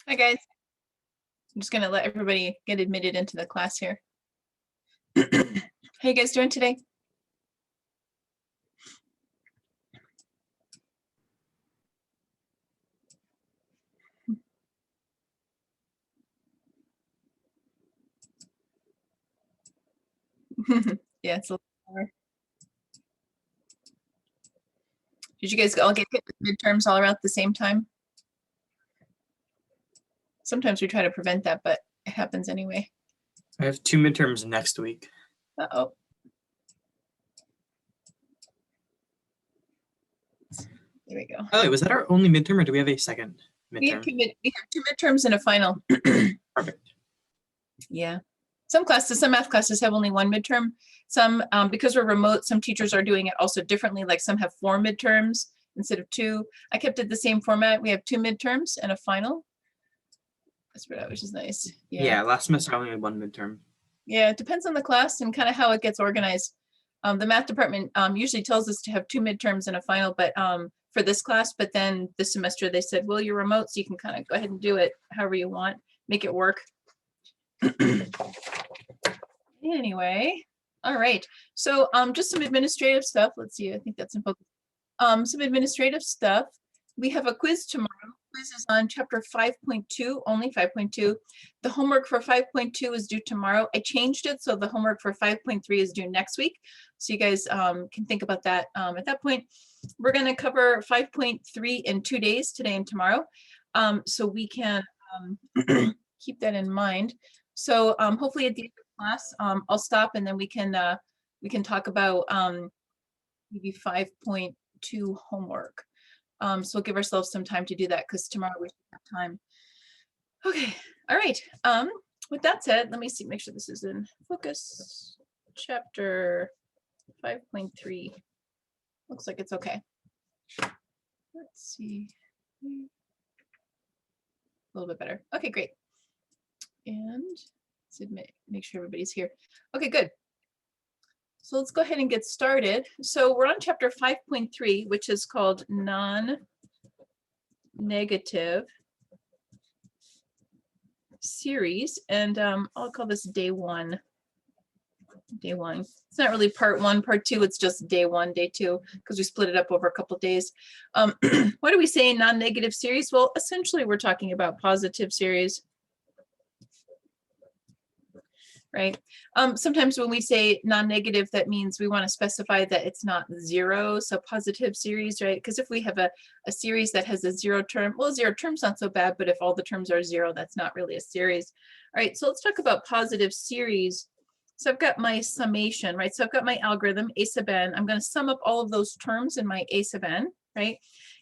Hi guys. I'm just gonna let everybody get admitted into the class here. How you guys doing today? Yeah, it's a little more. Did you guys all get hit with midterms all around at the same time? Sometimes we try to prevent that, but it happens anyway. I have 2 midterms next week. Uh-oh. There we go. Oh, wait, was that our only midterm or do we have a second We have midterm? two midterms and a final. Perfect. Yeah. Some math classes have only one midterm. Some, because we're remote, some teachers are doing it also differently. Like some have 4 midterms instead of 2. I kept it the same format. We have 2 midterms and a final. That's which is nice. Yeah, last semester I only had 1 midterm. Yeah, it depends on the class and kind of how it gets organized. The math department usually tells us to have 2 midterms and a final, but for this class, but then this semester they said, well, you're remote, so you can kind of go ahead and do it however you want, make it work. Anyway, all right. So just some administrative stuff. Let's see, I think that's in focus. Some administrative stuff. We have a quiz tomorrow. Quiz is on chapter 5.2, only 5.2. The homework for 5.2 is due tomorrow. I changed it, so the homework for 5.3 is due next week. So you guys can think about that at that point. We're going to cover 5.3 in 2 days, today and tomorrow. So we can keep that in mind. So hopefully at the end of class, I'll stop and then we can talk about maybe 5.2 homework. So we'll give ourselves some time to do that because tomorrow we should have time. Okay, all right. With that said, let me see, make sure this is in focus. Chapter 5.3. Looks like it's okay. Let's see. A little bit better. Okay, great. And let's make sure everybody's here. Okay, good. So let's go ahead and get started. So we're on chapter 5.3, which is called non-negative series. And I'll call this day 1. Day 1. It's not really part 1, part 2. It's just day 1, day 2, because we split it up over a couple of days. What do we say in non-negative series? Well, essentially, we're talking about positive series. Right? Sometimes when we say non-negative, that means we want to specify that it's not 0, so positive series, right? Because if we have a series that has a 0 term, well, 0 term's not so bad, but if all the terms are 0, that's not really a series. All right, so let's talk about positive series. So I've got my summation, right? So I've got my algorithm, a sub n. I'm going to sum up all of those terms in my a sub n, right?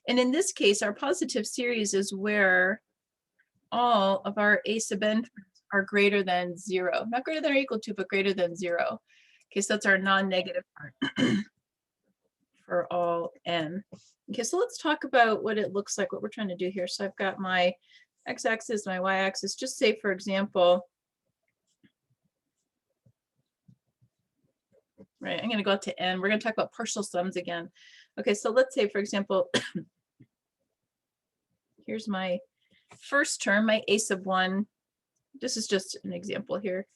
And in this case, our positive series is where all of our a sub n are greater than 0. Not greater than or equal to, but greater than 0. Okay, so that's our non-negative part for all n. Okay, so let's talk about what it looks like, what we're trying to do here. So I've got my x-axis, my y-axis. Just say, for example, right, I'm going to go out to n. We're going to talk about partial sums again. Okay, so let's say, for example, here's my first term, my a sub 1. This is just an example here.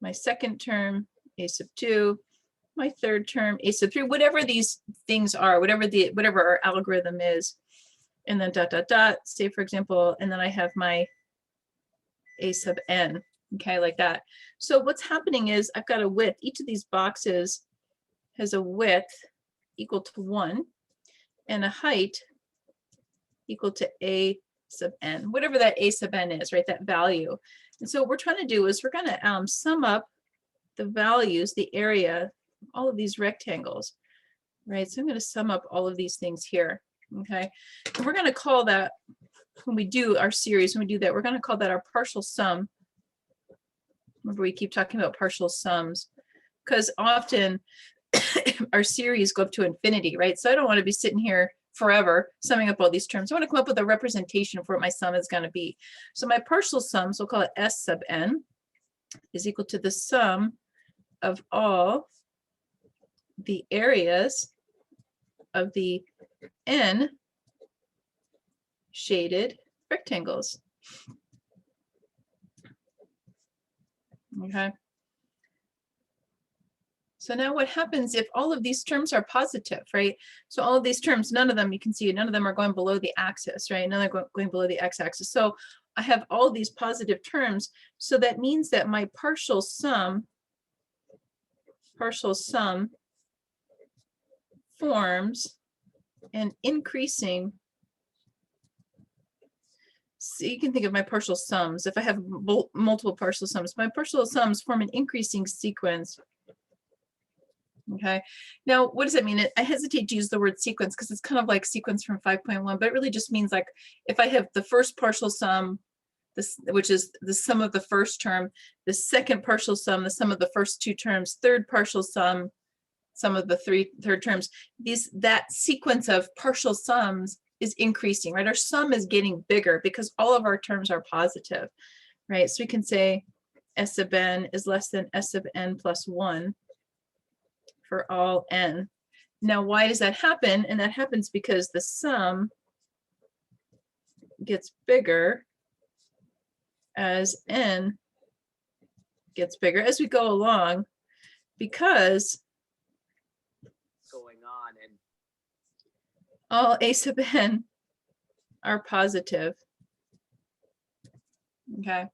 My second term, a sub 2. My third term, a sub 3. Whatever these things are, whatever our algorithm is, and then dot dot dot. Say, for example, and then I have my a sub n. Okay, like that. So what's happening is I've got a width. Each of these boxes has a width equal to 1 and a height equal to a sub n, whatever that a sub n is, right, that value. And so what we're trying to do is we're going to sum up the values, the area, all of these rectangles, right? So I'm going to sum up all of these things here, okay? And we're going to call that, when we do our series, when we do that, we're going to call that our partial sum. Remember, we keep talking about partial sums because often our series go up to infinity, right? So I don't want to be sitting here forever summing up all these terms. I want to come up with a representation for what my sum is going to be. So my partial sum, so we'll call it S sub n, is equal to the sum of all the areas of the n shaded rectangles. Okay. So now what happens if all of these terms are positive, right? So all of these terms, none of them, you can see, none of them are going below the axis, right? None are going below the x-axis. So I have all these positive terms. So that means that my partial sum forms an increasing. So you can think of my partial sums. If I have multiple partial sums, my partial sums form an increasing sequence. Okay, now what does that mean? I hesitate to use the word sequence because it's kind of like sequence from 5.1, but it really just means like if I have the first partial sum, this, which is the sum of the first term, the second partial sum, the sum of the first two terms, third partial sum, sum of the third terms, that sequence of partial sums is increasing, right? Our sum is getting bigger because all of our terms are positive, right? So we can say S sub n is less than S sub n plus 1 for all n. Now, why does that happen? And that happens because the sum gets bigger as n gets bigger as we go along, because going on and all a sub n are positive. Okay,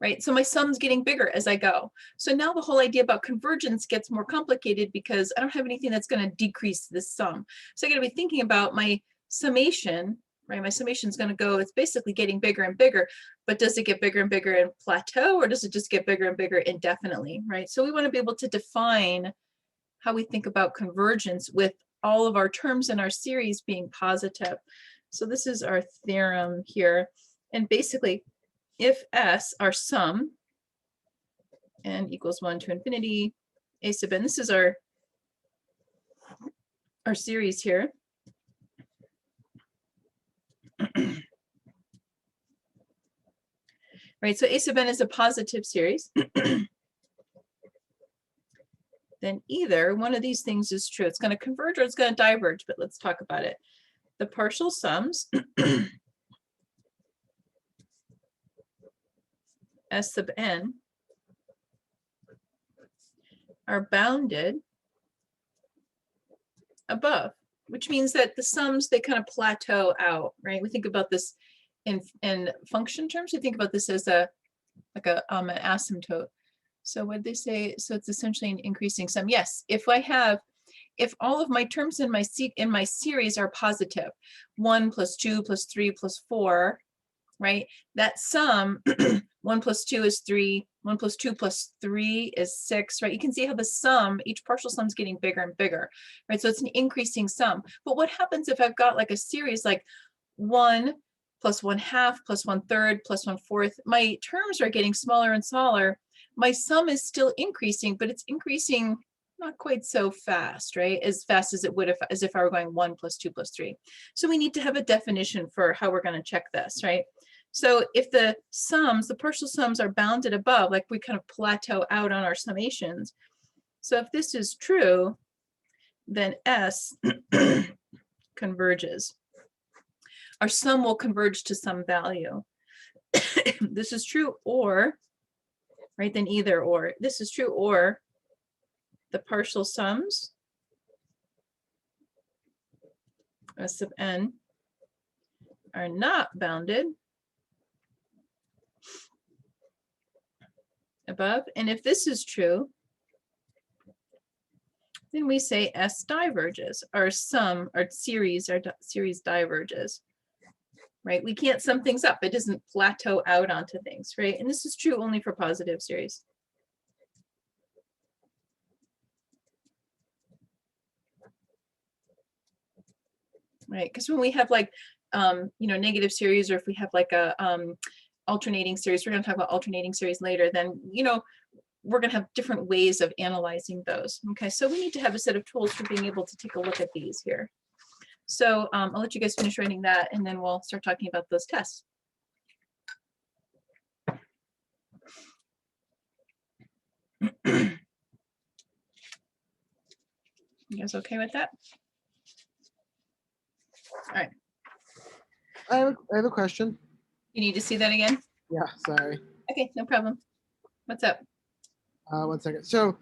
right? So my sum's getting bigger as I go. So now the whole idea about convergence gets more complicated because I don't have anything that's going to decrease this sum. So I got to be thinking about my summation, right? My summation is going to go, it's basically getting bigger and bigger, but does it get bigger and bigger and plateau, or does it just get bigger and bigger indefinitely, right? So we want to be able to define how we think about convergence with all of our terms in our series being positive. So this is our theorem here. And basically, if S, our sum, n equals 1 to infinity, a sub n, this is our series here. Right, so a sub n is a positive series. Then either one of these things is true. It's going to converge or it's going to diverge, but let's talk about it. The partial sums S sub n are bounded above, which means that the sums, they kind of plateau out, right? We think about this in function terms. We think about this as an asymptote. So what they say, so it's essentially an increasing sum. Yes, if all of my terms in my series are positive, 1 plus 2 plus 3 plus 4, right? That sum, 1 plus 2 is 3, 1 plus 2 plus 3 is 6, right? You can see how the sum, each partial sum is getting bigger and bigger, right? So it's an increasing sum. But what happens if I've got like a series like 1 plus 1/2 plus 1/3 plus 1/4? My terms are getting smaller and smaller. My sum is still increasing, but it's increasing not quite so fast, right? As fast as it would as if I were going 1 plus 2 plus 3. So we need to have a definition for how we're going to check this, right? So if the sums, the partial sums are bounded above, like we kind of plateau out on our summations. So if this is true, then S converges. Our sum will converge to some value. This is true, or, right, then either or. This is true, or the partial sums S sub n are not bounded above. And if this is true, then we say S diverges. Our series diverges, right? We can't sum things up. It doesn't plateau out onto things, right? And this is true only for positive series. Right, because when we have like, negative series, or if we have like a alternating series, we're going to talk about alternating series later, then, we're going to have different ways of analyzing those. Okay, so we need to have a set of tools for being able to take a look at these here. So I'll let you guys finish writing that, and then we'll start talking about those tests. You guys okay with that? All right. I have a question. You need to see that again? Yeah, sorry. Okay, no problem. What's up? 1 second. So,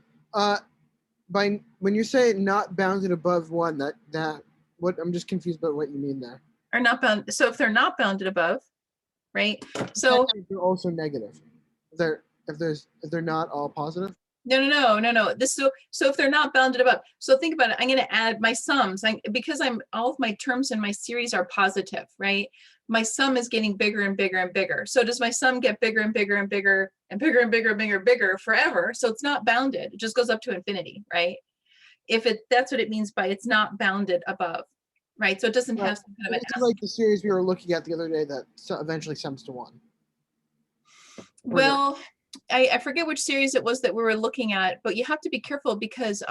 when you say not bounded above 1, what I'm just confused about what you mean there. Are not bound. So if they're not bounded above, right? So They're also negative. If they're not all positive. no. So if they're not bounded above, so think about it. I'm going to add my sums. Because all of my terms in my series are positive, right? My sum is getting bigger and bigger and bigger. So does my sum get bigger and bigger and bigger and bigger and bigger and bigger and bigger forever? So it's not bounded. It just goes up to infinity, right? That's what it means by it's not bounded above, right? So it doesn't have some kind of This is like the series we were looking at the other day that eventually sums to 1. Well, I forget which series it was that we were looking at, but you have to be careful because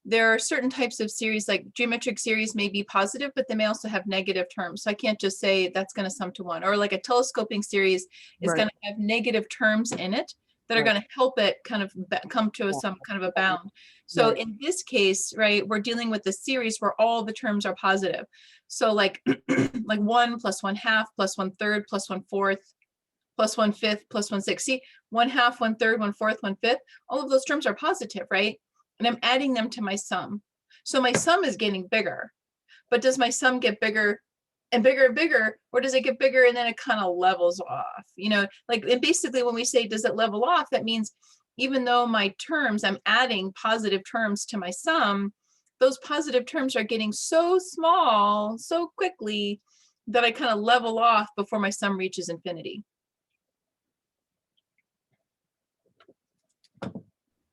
there are certain types of series, like geometric series may be positive, but they may also have negative terms. So I can't just say that's going to sum to 1. Or like a telescoping series is going to have negative terms in it that are going to help it kind of come to some kind of a bound. So in this case, right, we're dealing with a series where all the terms are positive. So like 1 plus 1/2 plus 1/3 plus 1/4 plus 1/5 plus 1/6. See, 1/2, 1/3, 1/4, 1/5, all of those terms are positive, right? And I'm adding them to my sum. So my sum is getting bigger, but does my sum get bigger and bigger and bigger, or does it get bigger and then it kind of levels off? And basically when we say, does it level off? That means even though my terms, I'm adding positive terms to my sum, those positive terms are getting so small so quickly that I kind of level off before my sum reaches infinity.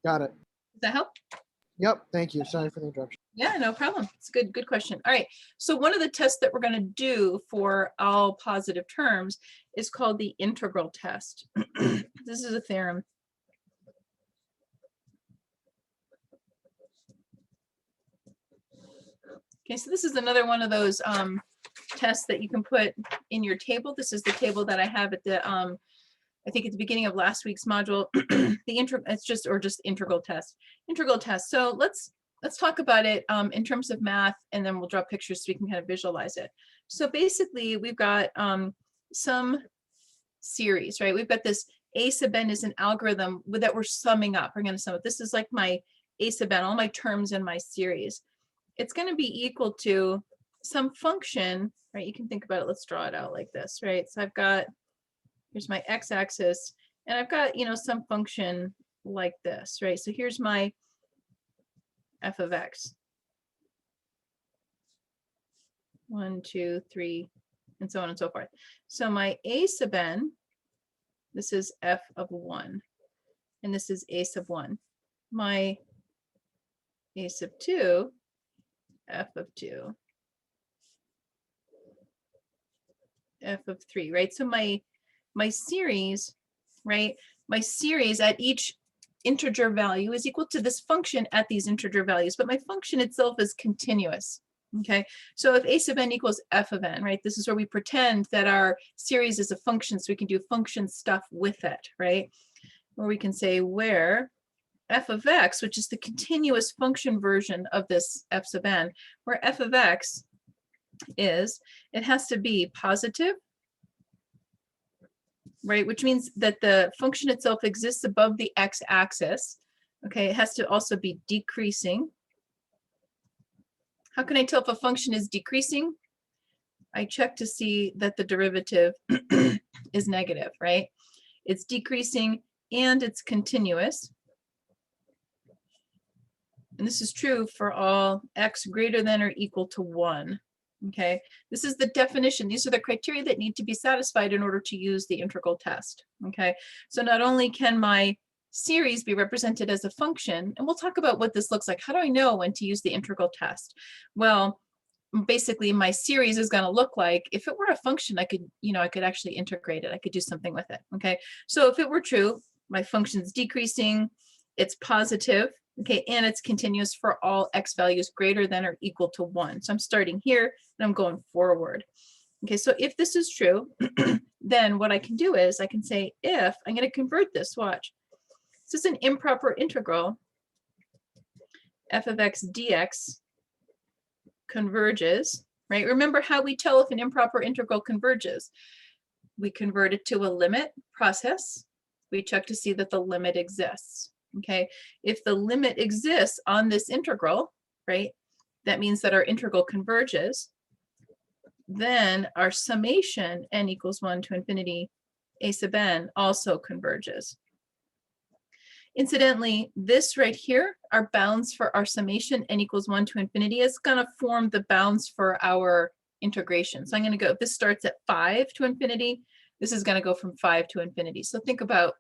Got it. Does that help? Yep. Thank you. Sorry for the interruption. Yeah, no problem. It's a good question. All right. So one of the tests that we're going to do for all positive terms is called the integral test. This is a theorem. Okay, so this is another one of those tests that you can put in your table. This is the table that I have at the I think at the beginning of last week's module. It's just integral test. Integral test. So let's talk about it in terms of math, and then we'll draw pictures so we can kind of visualize it. So basically, we've got some series, right? We've got this a sub n is an algorithm that we're summing up. We're going to sum up. This is like my a sub n, all my terms in my series. It's going to be equal to some function, right? You can think about it. Let's draw it out like this, right? So here's my x-axis, and I've got, some function like this, right? So here's my f of x. 1, 2, 3, and so on and so forth. So my a sub n, this is f of 1, and this is a sub 1. My a sub 2, f of 2, f of 3, right? So my series, right? My series at each integer value is equal to this function at these integer values, but my function itself is continuous. Okay, so if a sub n equals f of n, right? This is where we pretend that our series is a function, so we can do function stuff with it, right? Or we can say where f of x, which is the continuous function version of this f sub n, where f of x is, it has to be positive, right? Which means that the function itself exists above the x-axis. Okay, it has to also be decreasing. How can I tell if a function is decreasing? I check to see that the derivative is negative, right? It's decreasing and it's continuous. And this is true for all x greater than or equal to 1. Okay, this is the definition. These are the criteria that need to be satisfied in order to use the integral test. Okay, so not only can my series be represented as a function, and we'll talk about what this looks like. How do I know when to use the integral test? Well, basically my series is going to look like, if it were a function, I could actually integrate it. I could do something with it. Okay, so if it were true, my function's decreasing, it's positive, okay, and it's continuous for all x values greater than or equal to 1. So I'm starting here and I'm going forward. Okay, so if this is true, then what I can do is I can say if, I'm going to convert this, watch. This is an improper integral, f of x dx converges, right? Remember how we tell if an improper integral converges. we convert it to a limit process. We check to see that the limit exists. Okay, if the limit exists on this integral, right, that means that our integral converges. Then our summation n equals 1 to infinity a sub n also converges. Incidentally, this right here, our bounds for our summation n equals 1 to infinity, is going to form the bounds for our integration. So I'm going to go, if this starts at 5 to infinity, this is going to go from 5 to infinity. So think about,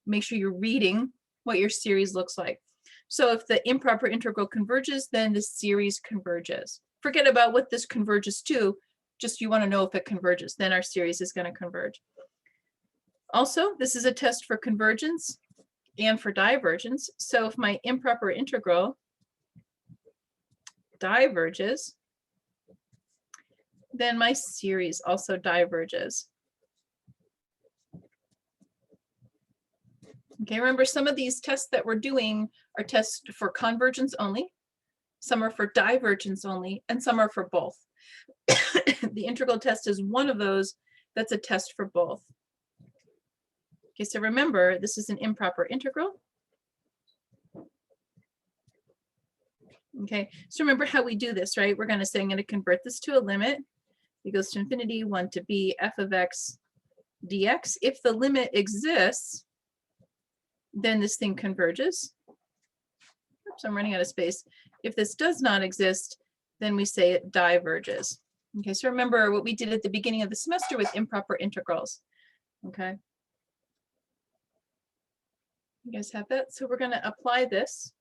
make sure you're reading what your series looks like. So if the improper integral converges, then the series converges. Forget about what this converges to, just you want to know if it converges, then our series is going to converge. Also, this is a test for convergence and for divergence. So if my improper integral diverges, then my series also diverges. Okay, remember some of these tests that we're doing are tests for convergence only, some are for divergence only, and some are for both. The integral test is one of those that's a test for both. Okay, so remember, this is an improper integral. Okay, so remember how we do this, right? We're going to say I'm going to convert this to a limit. It goes to infinity, 1 to b, f of x dx. If the limit exists, then this thing converges. Oops, I'm running out of space. If this does not exist, then we say it diverges. Okay, so remember what we did at the beginning of the semester with improper integrals. Okay. You guys have that? So we're going to apply this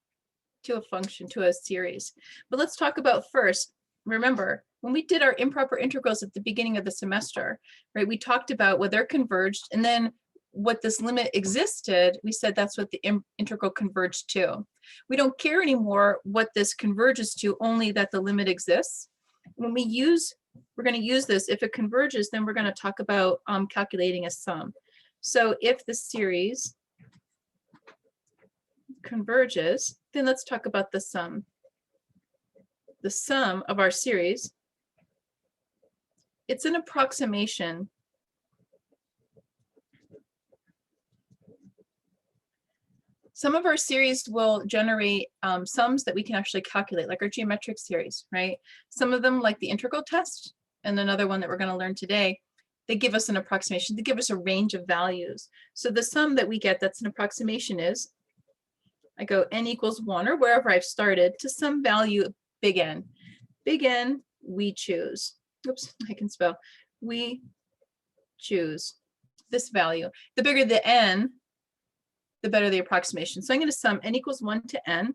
to a function, to a series. But let's talk about first, remember, when we did our improper integrals at the beginning of the semester, right, we talked about whether it converged, and then what this limit existed, we said that's what the integral converged to. We don't care anymore what this converges to, only that the limit exists. When we use, we're going to use this, if it converges, then we're going to talk about calculating a sum. So if the series converges, then let's talk about the sum. The sum of our series, it's an approximation. Some of our series will generate sums that we can actually calculate, like our geometric series, right? Some of them, like the integral test, and another one that we're going to learn today, they give us an approximation. They give us a range of values. So the sum that we get that's an approximation is, I go n equals 1, or wherever I've started, to some value big N. Big N, we choose. Oops, I can spell. We choose this value. The bigger the n, the better the approximation. So I'm going to sum n equals 1 to n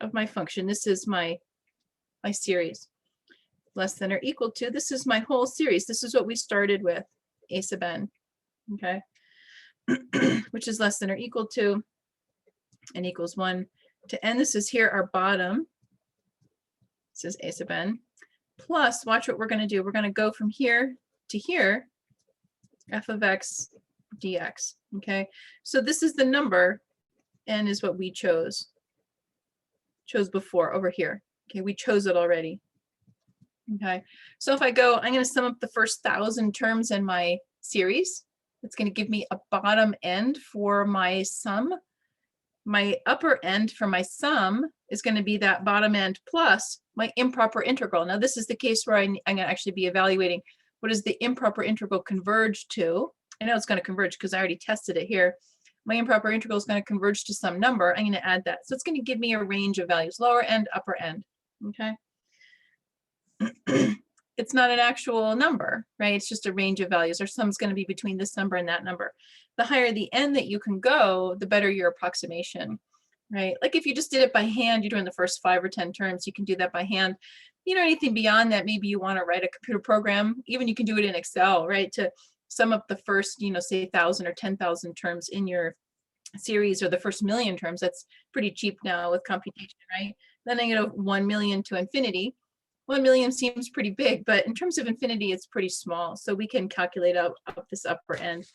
of my function. This is my series. Less than or equal to, this is my whole series. This is what we started with, a sub n, okay? Which is less than or equal to n equals 1 to n. This is here our bottom. This is a sub n. Plus, watch what we're going to do. We're going to go from here to here, f of x dx. Okay, so this is the number, n is what we chose before over here. Okay, we chose it already. Okay, so if I go, I'm going to sum up the first 1,000 terms in my series. It's going to give me a bottom end for my sum. My upper end for my sum is going to be that bottom end plus my improper integral. Now, this is the case where I'm going to actually be evaluating what does the improper integral converge to. I know it's going to converge because I already tested it here. My improper integral is going to converge to some number. I'm going to add that. So it's going to give me a range of values, lower end, upper end. Okay. It's not an actual number, right? It's just a range of values. Our sum's going to be between this number and that number. The higher the n that you can go, the better your approximation, right? Like if you just did it by hand, you're doing the first 5 or 10 terms, you can do that by hand. You know, anything beyond that, maybe you want to write a computer program. Even you can do it in Excel, right? To sum up the first, you know, say 1,000 or 10,000 terms in your series, or the first 1,000,000 terms. That's pretty cheap now with computation, right? Then I get 1 million to infinity. 1 million seems pretty big, but in terms of infinity, it's pretty small. So we can calculate out this upper end.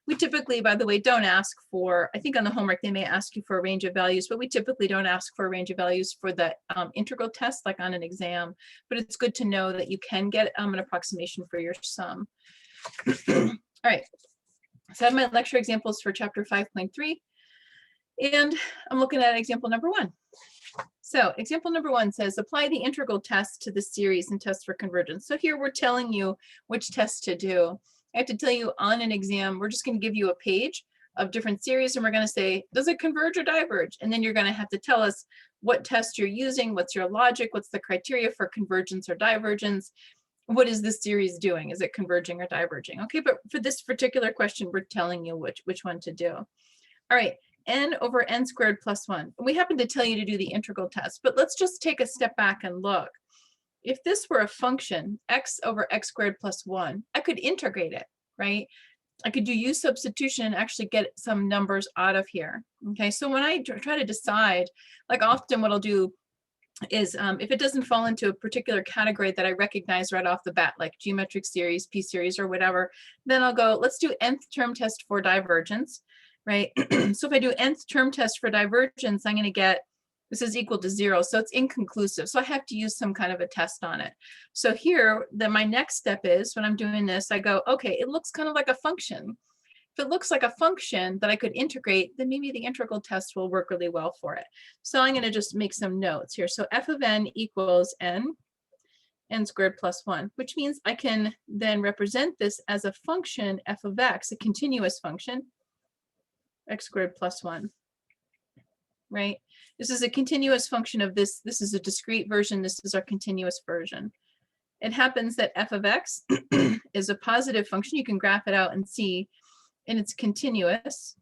We typically, by the way, don't ask for, I think on the homework, they may ask you for a range of values, but we typically don't ask for a range of values for the integral test, like on an exam. But it's good to know that you can get an approximation for your sum. All right. So I have my lecture examples for chapter 5.3, and I'm looking at example number 1. So example number 1 says, apply the integral test to the series and test for convergence. So here we're telling you which test to do. I have to tell you on an exam, we're just going to give you a page of different series, and we're going to say, does it converge or diverge? And then you're going to have to tell us what test you're using, what's your logic, what's the criteria for convergence or divergence, what is this series doing? Is it converging or diverging? Okay, but for this particular question, we're telling you which one to do. All right, n over n squared plus 1. We happen to tell you to do the integral test, but let's just take a step back and look. If this were a function, x over x squared plus 1, I could integrate it, right? I could do u substitution and actually get some numbers out of here. Okay, so when I try to decide, like often what I'll do is if it doesn't fall into a particular category that I recognize right off the bat, like geometric series, p series, or whatever, then I'll go, let's do nth term test for divergence, right? So if I do nth term test for divergence, I'm going to get, this is equal to 0, so it's inconclusive. So I have to use some kind of a test on it. So here, then my next step is, when I'm doing this, I go, okay, it looks kind of like a function. If it looks like a function that I could integrate, then maybe the integral test will work really well for it. So I'm going to just make some notes here. So f of n equals n squared plus 1, which means I can then represent this as a function f of x, a continuous function, x squared plus 1, right? This is a continuous function of this. This is a discrete version. This is our continuous version. It happens that f of x is a positive function. You can graph it out and see, and it's continuous,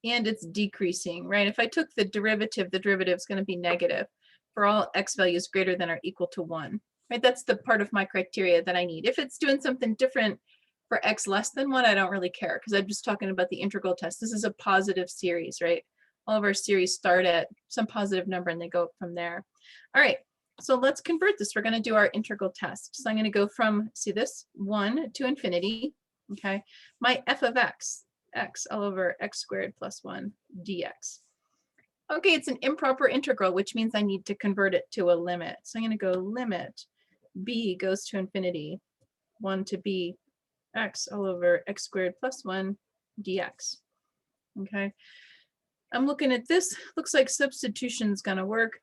and it's decreasing, right? If I took the derivative is going to be negative for all x values greater than or equal to 1, right? That's the part of my criteria that I need. If it's doing something different for x less than 1, I don't really care, because I'm just talking about the integral test. This is a positive series, right? All of our series start at some positive number and they go up from there. All right, so let's convert this. We're going to do our integral test. So I'm going to go from, see this, 1 to infinity. Okay, my f of x all over x squared plus 1 dx. Okay, it's an improper integral, which means I need to convert it to a limit. So I'm going to go limit b goes to infinity, 1 to b, x all over x squared plus 1 dx. Okay, I'm looking at this. Looks like substitution's going to work.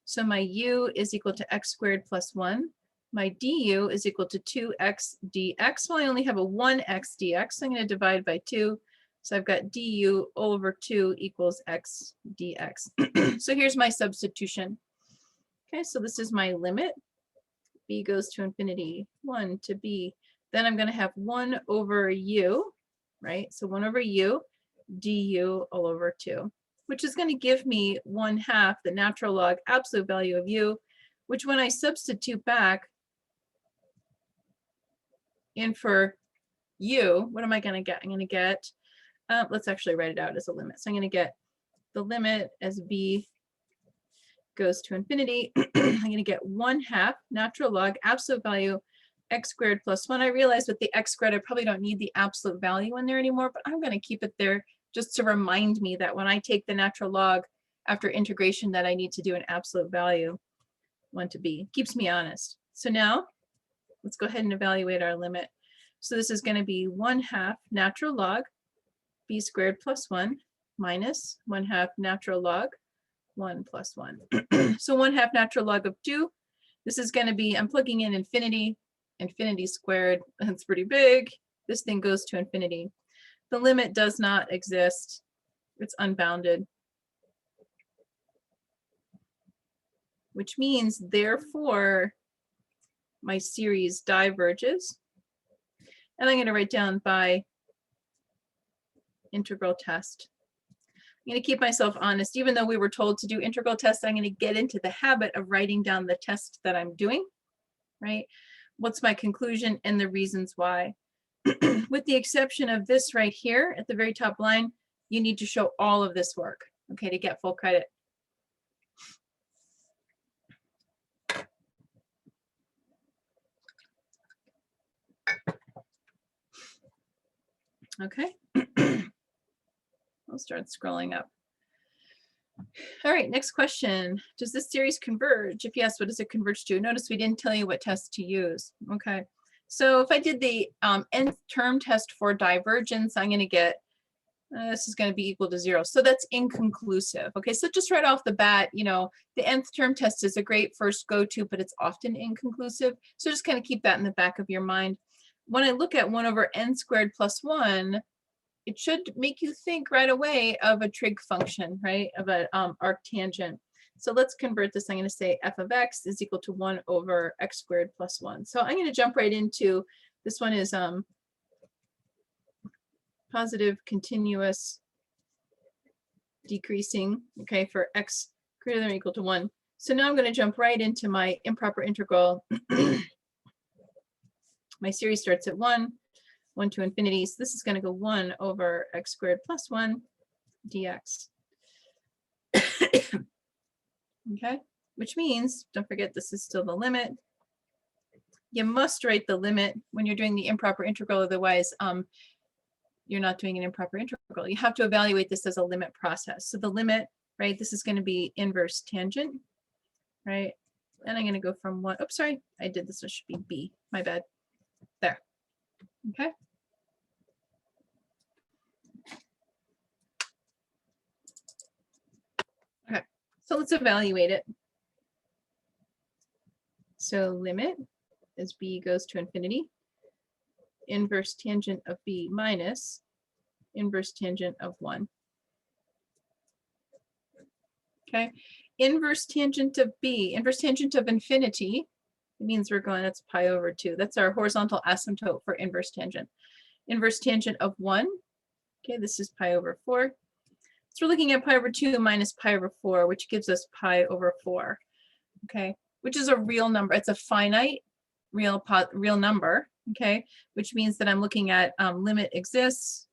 So my u is equal to x squared plus 1. My du is equal to 2x dx. Well, I only have a 1x dx, so I'm going to divide by 2. So I've got du over 2 equals x dx. So here's my substitution. Okay, so this is my limit. B goes to infinity, 1 to b. Then I'm going to have 1 over u, right? So 1 over u, du all over 2, which is going to give me 1/2 the natural log absolute value of u, which when I substitute back in for u, what am I going to get? I'm going to get, let's actually write it out as a limit. So I'm going to get the limit as b goes to infinity. I'm going to get 1/2 natural log absolute value x squared plus 1. I realize with the x squared, I probably don't need the absolute value in there anymore, but I'm going to keep it there just to remind me that when I take the natural log after integration, that I need to do an absolute value, 1 to b. Keeps me honest. So now let's go ahead and evaluate our limit. So this is going to be 1/2 natural log b squared plus 1 minus 1/2 natural log 1 plus 1. So 1/2 natural log of 2. This is going to be, I'm plugging in infinity squared. That's pretty big. This thing goes to infinity. The limit does not exist. It's unbounded. Which means, therefore, my series diverges. And I'm going to write down by integral test. I'm going to keep myself honest. Even though we were told to do integral tests, I'm going to get into the habit of writing down the test that I'm doing, right? What's my conclusion and the reasons why. With the exception of this right here at the very top line, you need to show all of this work, okay, to get full credit. Okay. I'll start scrolling up. All right, next question. Does this series converge? If yes, what does it converge to? Notice we didn't tell you what test to use. Okay, so if I did the nth term test for divergence, I'm going to get, this is going to be equal to 0. So that's inconclusive. Okay, so just right off the bat, you know, the nth term test is a great first go-to, but it's often inconclusive. So just kind of keep that in the back of your mind. When I look at 1 over n squared plus 1, it should make you think right away of a trig function, right? Of an arctangent. So let's convert this. I'm going to say f of x is equal to 1 over x squared plus 1. So I'm going to jump right into, this one is positive continuous decreasing, okay, for x greater than or equal to 1. So now I'm going to jump right into my improper integral. My series starts at 1 to infinity. So this is going to go 1 over x squared plus 1 dx. Okay, which means, don't forget, this is still the limit. You must write the limit when you're doing the improper integral, otherwise you're not doing an improper integral. You have to evaluate this as a limit process. So the limit, right, this is going to be inverse tangent, right? And I'm going to go from 1, oops, sorry, I did this, it should be b, my bad. There, okay. Okay, so let's evaluate it. So limit as b goes to infinity, inverse tangent of b minus inverse tangent of 1. Okay, inverse tangent of b, inverse tangent of infinity, it means we're going, that's pi over 2. That's our horizontal asymptote for inverse tangent. Inverse tangent of 1, okay, this is pi over 4. So we're looking at pi over 2 minus pi over 4, which gives us pi over 4, okay, which is a real number. It's a finite real number, okay, which means that I'm looking at limit exists.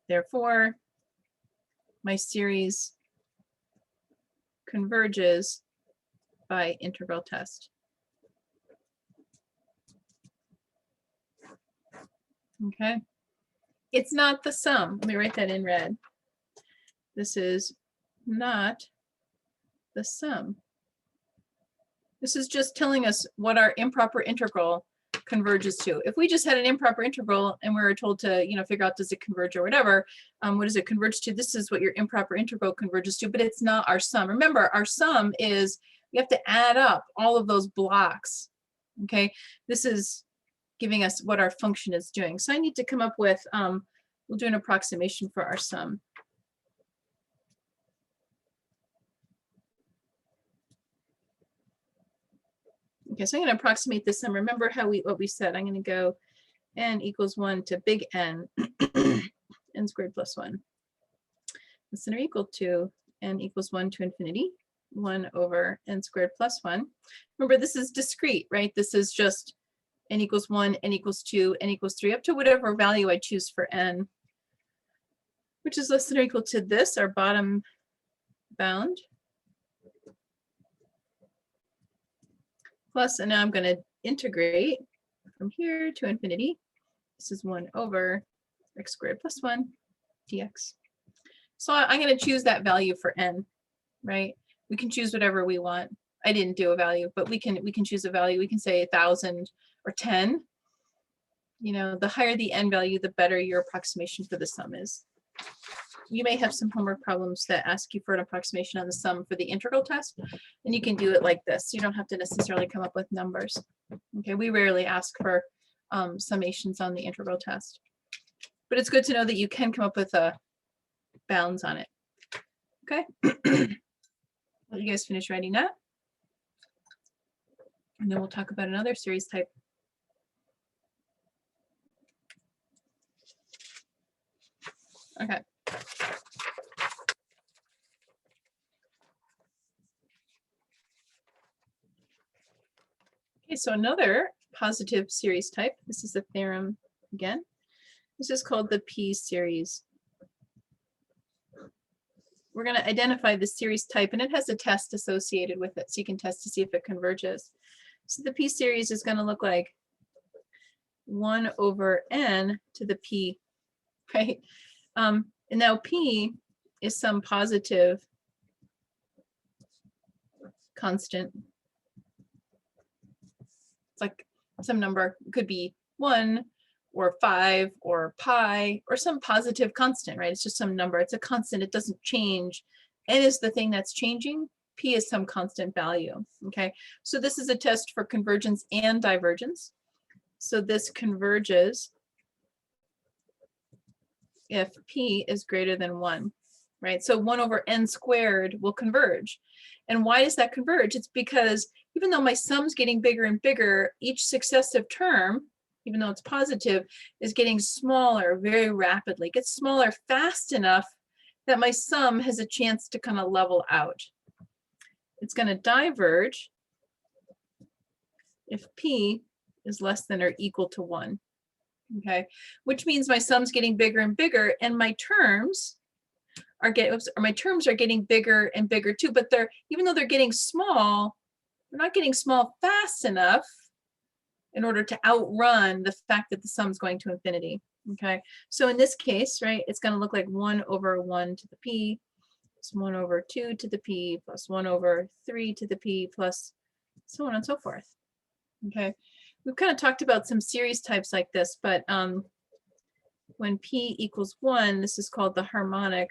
Therefore, my series converges by integral test. Okay, it's not the sum. Let me write that in red. This is not the sum. This is just telling us what our improper integral converges to. If we just had an improper integral and we were told to, you know, figure out does it converge or whatever, what does it converge to? This is what your improper integral converges to, but it's not our sum. Remember, our sum is, we have to add up all of those blocks. Okay, this is giving us what our function is doing. So I need to come up with, we'll do an approximation for our sum. Okay, so I'm going to approximate this sum. Remember how what we said. I'm going to go n equals 1 to big N, n squared plus 1. Less than or equal to n equals 1 to infinity, 1 over n squared plus 1. Remember, this is discrete, right? This is just n equals 1, n equals 2, n equals 3, up to whatever value I choose for n, which is less than or equal to this, our bottom bound. Plus, and now I'm going to integrate from here to infinity. This is 1 over x squared plus 1 dx. So I'm going to choose that value for n, right? We can choose whatever we want. I didn't do a value, but we can choose a value. We can say 1,000 or 10. You know, the higher the n value, the better your approximation for the sum is. You may have some homework problems that ask you for an approximation on the sum for the integral test, and you can do it like this. You don't have to necessarily come up with numbers. Okay, we rarely ask for summations on the integral test, but it's good to know that you can come up with bounds on it. Okay, let you guys finish writing that, and then we'll talk about another series type. Okay. Okay, so another positive series type. This is the theorem again. This is called the P series. We're going to identify the series type, and it has a test associated with it, so you can test to see if it converges. So the P series is going to look like 1 over n to the P, right? And now P is some positive constant. It's like some number, could be 1 or 5 or pi or some positive constant, right? It's just some number. It's a constant. It doesn't change. N is the thing that's changing. P is some constant value. Okay, so this is a test for convergence and divergence. So this converges if P is greater than 1, right? So 1 over n squared will converge. And why does that converge? It's because even though my sum's getting bigger and bigger, each successive term, even though it's positive, is getting smaller very rapidly. It gets smaller fast enough that my sum has a chance to kind of level out. It's going to diverge if P is less than or equal to 1. Okay, which means my sum's getting bigger and bigger, and my terms are getting bigger and bigger too. But even though they're getting small, they're not getting small fast enough in order to outrun the fact that the sum's going to infinity. Okay, so in this case, right, it's going to look like 1 over 1 to the p plus 1 over 2 to the p plus 1 over 3 to the p plus so on and so forth. Okay, we've kind of talked about some series types like this, but when p equals 1, this is called the harmonic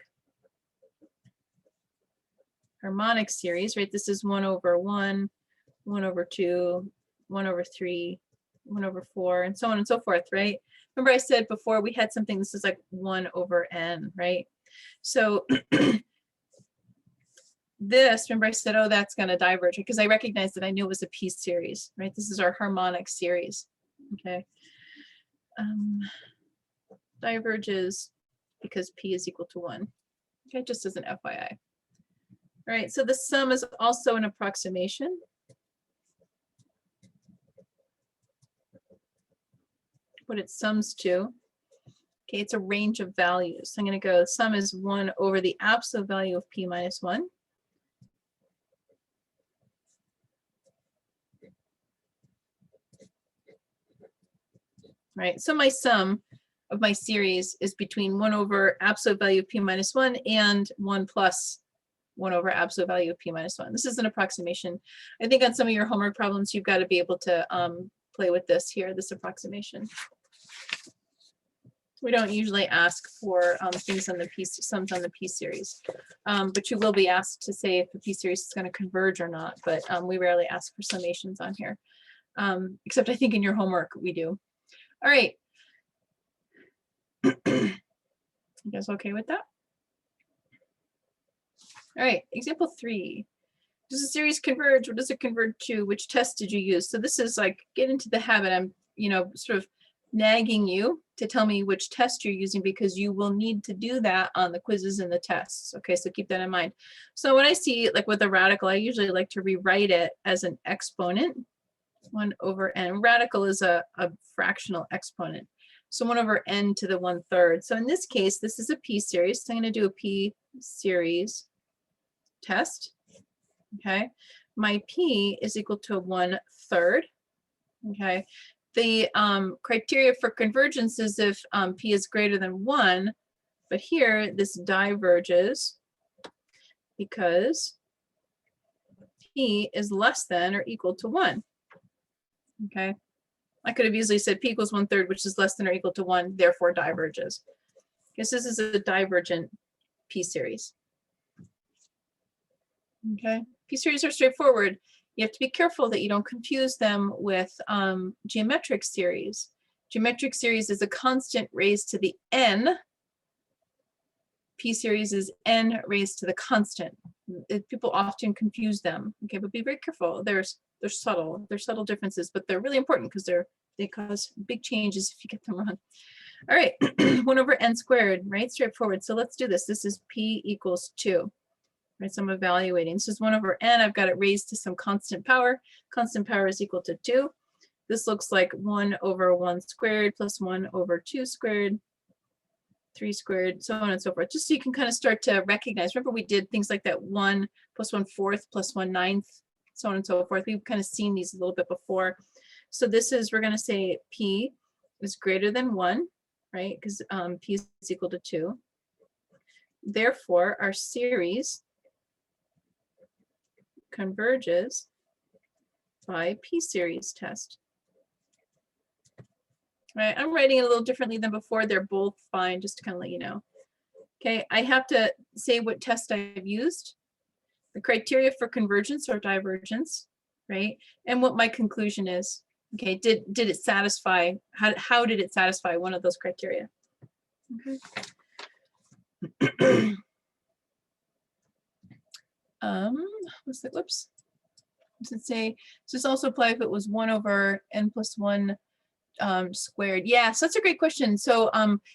series, right? This is 1 over 1, 1 over 2, 1 over 3, 1 over 4, and so on and so forth, right? Remember I said before we had something, this is like 1 over n, right? So this, remember I said, oh, that's going to diverge, because I recognized that I knew it was a p series, right? This is our harmonic series, okay? Diverges because p is equal to 1, okay? Just as an FYI. All right, so the sum is also an approximation. What it sums to. Okay, it's a range of values. So I'm going to go, sum is 1 over the absolute value of p minus 1. Right, so my sum of my series is between 1 over absolute value of p minus 1 and 1 plus 1 over absolute value of p minus 1. This is an approximation. I think on some of your homework problems, you've got to be able to play with this here, this approximation. We don't usually ask for things on the p sums on the p series, but you will be asked to say if the p series is going to converge or not. But we rarely ask for summations on here, except I think in your homework we do. All right, you guys okay with that? All right, example 3. Does a series converge? What does it converge to? Which test did you use? So this is like, get into the habit. I'm, sort of nagging you to tell me which test you're using, because you will need to do that on the quizzes and the tests. Okay, so keep that in mind. So when I see like with a radical, I usually like to rewrite it as an exponent, 1 over n. Radical is a fractional exponent. So 1 over n to the 1/3. So in this case, this is a p series. So I'm going to do a p series test. Okay, my p is equal to 1/3. Okay, the criteria for convergence is if p is greater than 1, but here this diverges because p is less than or equal to 1. Okay, I could have easily said p equals 1/3, which is less than or equal to 1, therefore diverges. Because this is a divergent p series. Okay, p series are straightforward. You have to be careful that you don't confuse them with geometric series. Geometric series is a constant raised to the n. P series is n raised to the constant. People often confuse them. Okay, but be very careful. They're subtle. They're subtle differences, but they're really important because they cause big changes if you get them wrong. All right, 1 over n squared, right? Straightforward. So let's do this. This is p equals 2. Right, so I'm evaluating. This is 1 over n. I've got it raised to some constant power. Constant power is equal to 2. This looks like 1 over 1 squared plus 1 over 2 squared, 3 squared, so on and so forth. Just so you can kind of start to recognize. Remember we did things like that 1 plus 1/4 plus 1/9, so on and so forth. We've kind of seen these a little bit before. So this is, we're going to say p is greater than 1, right? Because p is equal to 2. Therefore, our series converges by p-series test. Right, I'm writing it a little differently than before. They're both fine, just to kind of let you know. Okay, I have to say what test I've used, the criteria for convergence or divergence, right? And what my conclusion is. Okay, did it satisfy, how did it satisfy one of those criteria? Okay. What's that, whoops. Does it say, does this also apply if it was 1 over n plus 1 squared? Yeah, so that's a great question. So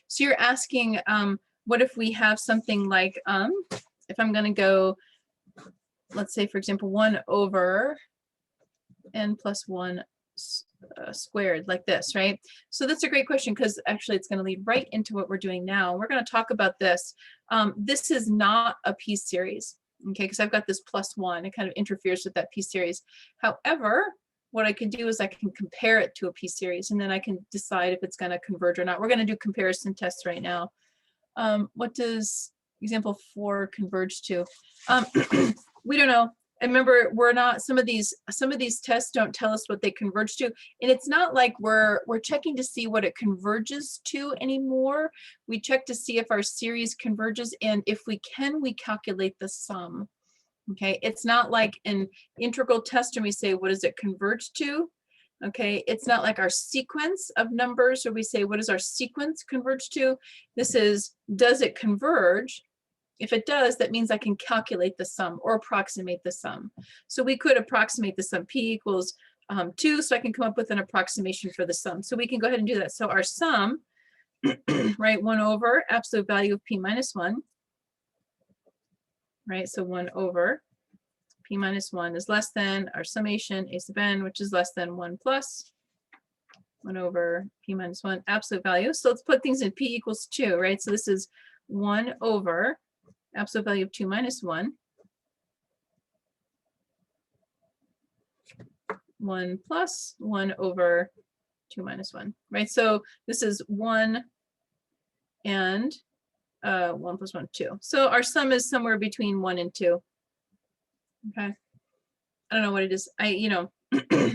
so you're asking what if we have something like if I'm going to go, let's say for example 1 over n plus 1 squared, like this, right? So that's a great question, because actually it's going to lead right into what we're doing now. We're going to talk about this. This is not a piece series, okay, because I've got this plus 1. It kind of interferes with that piece series. However, what I can do is I can compare it to a piece series, and then I can decide if it's going to converge or not. We're going to do comparison tests right now. What does example 4 converge to? We don't know. And remember, we're not, some of these tests don't tell us what they converge to. And it's not like we're checking to see what it converges to anymore. We check to see if our series converges, and if we can, we calculate the sum. Okay, it's not like an integral test and we say, what does it converge to? Okay, it's not like our sequence of numbers where we say, what does our sequence converge to? This is, does it converge? If it does, that means I can calculate the sum or approximate the sum. So we could approximate the sum. P equals 2, so I can come up with an approximation for the sum. So we can go ahead and do that. So our sum, right, 1 over absolute value of p minus 1, right? So 1 over p minus 1 is less than our summation a sub n, which is less than 1 plus 1 over p minus 1 absolute value. So let's put things in. P equals 2, right? So this is 1 over absolute value of 2 minus 1, 1 plus 1 over 2 minus 1, right? So this is 1 and 1 plus 1, 2. So our sum is somewhere between 1 and 2. Okay. I don't know what it is.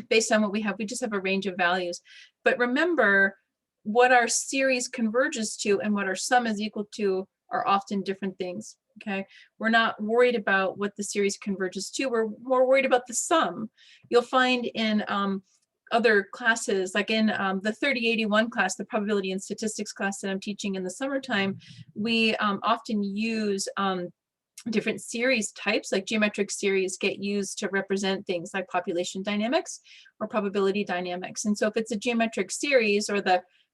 Based on what we have, we just have a range of values. But remember, what our series converges to and what our sum is equal to are often different things. Okay, we're not worried about what the series converges to. We're more worried about the sum. You'll find in other classes, like in the 3081 class, the probability and statistics class that I'm teaching in the summertime, we often use different series types, like geometric series get used to represent things like population dynamics or probability dynamics. And so if it's a geometric series, or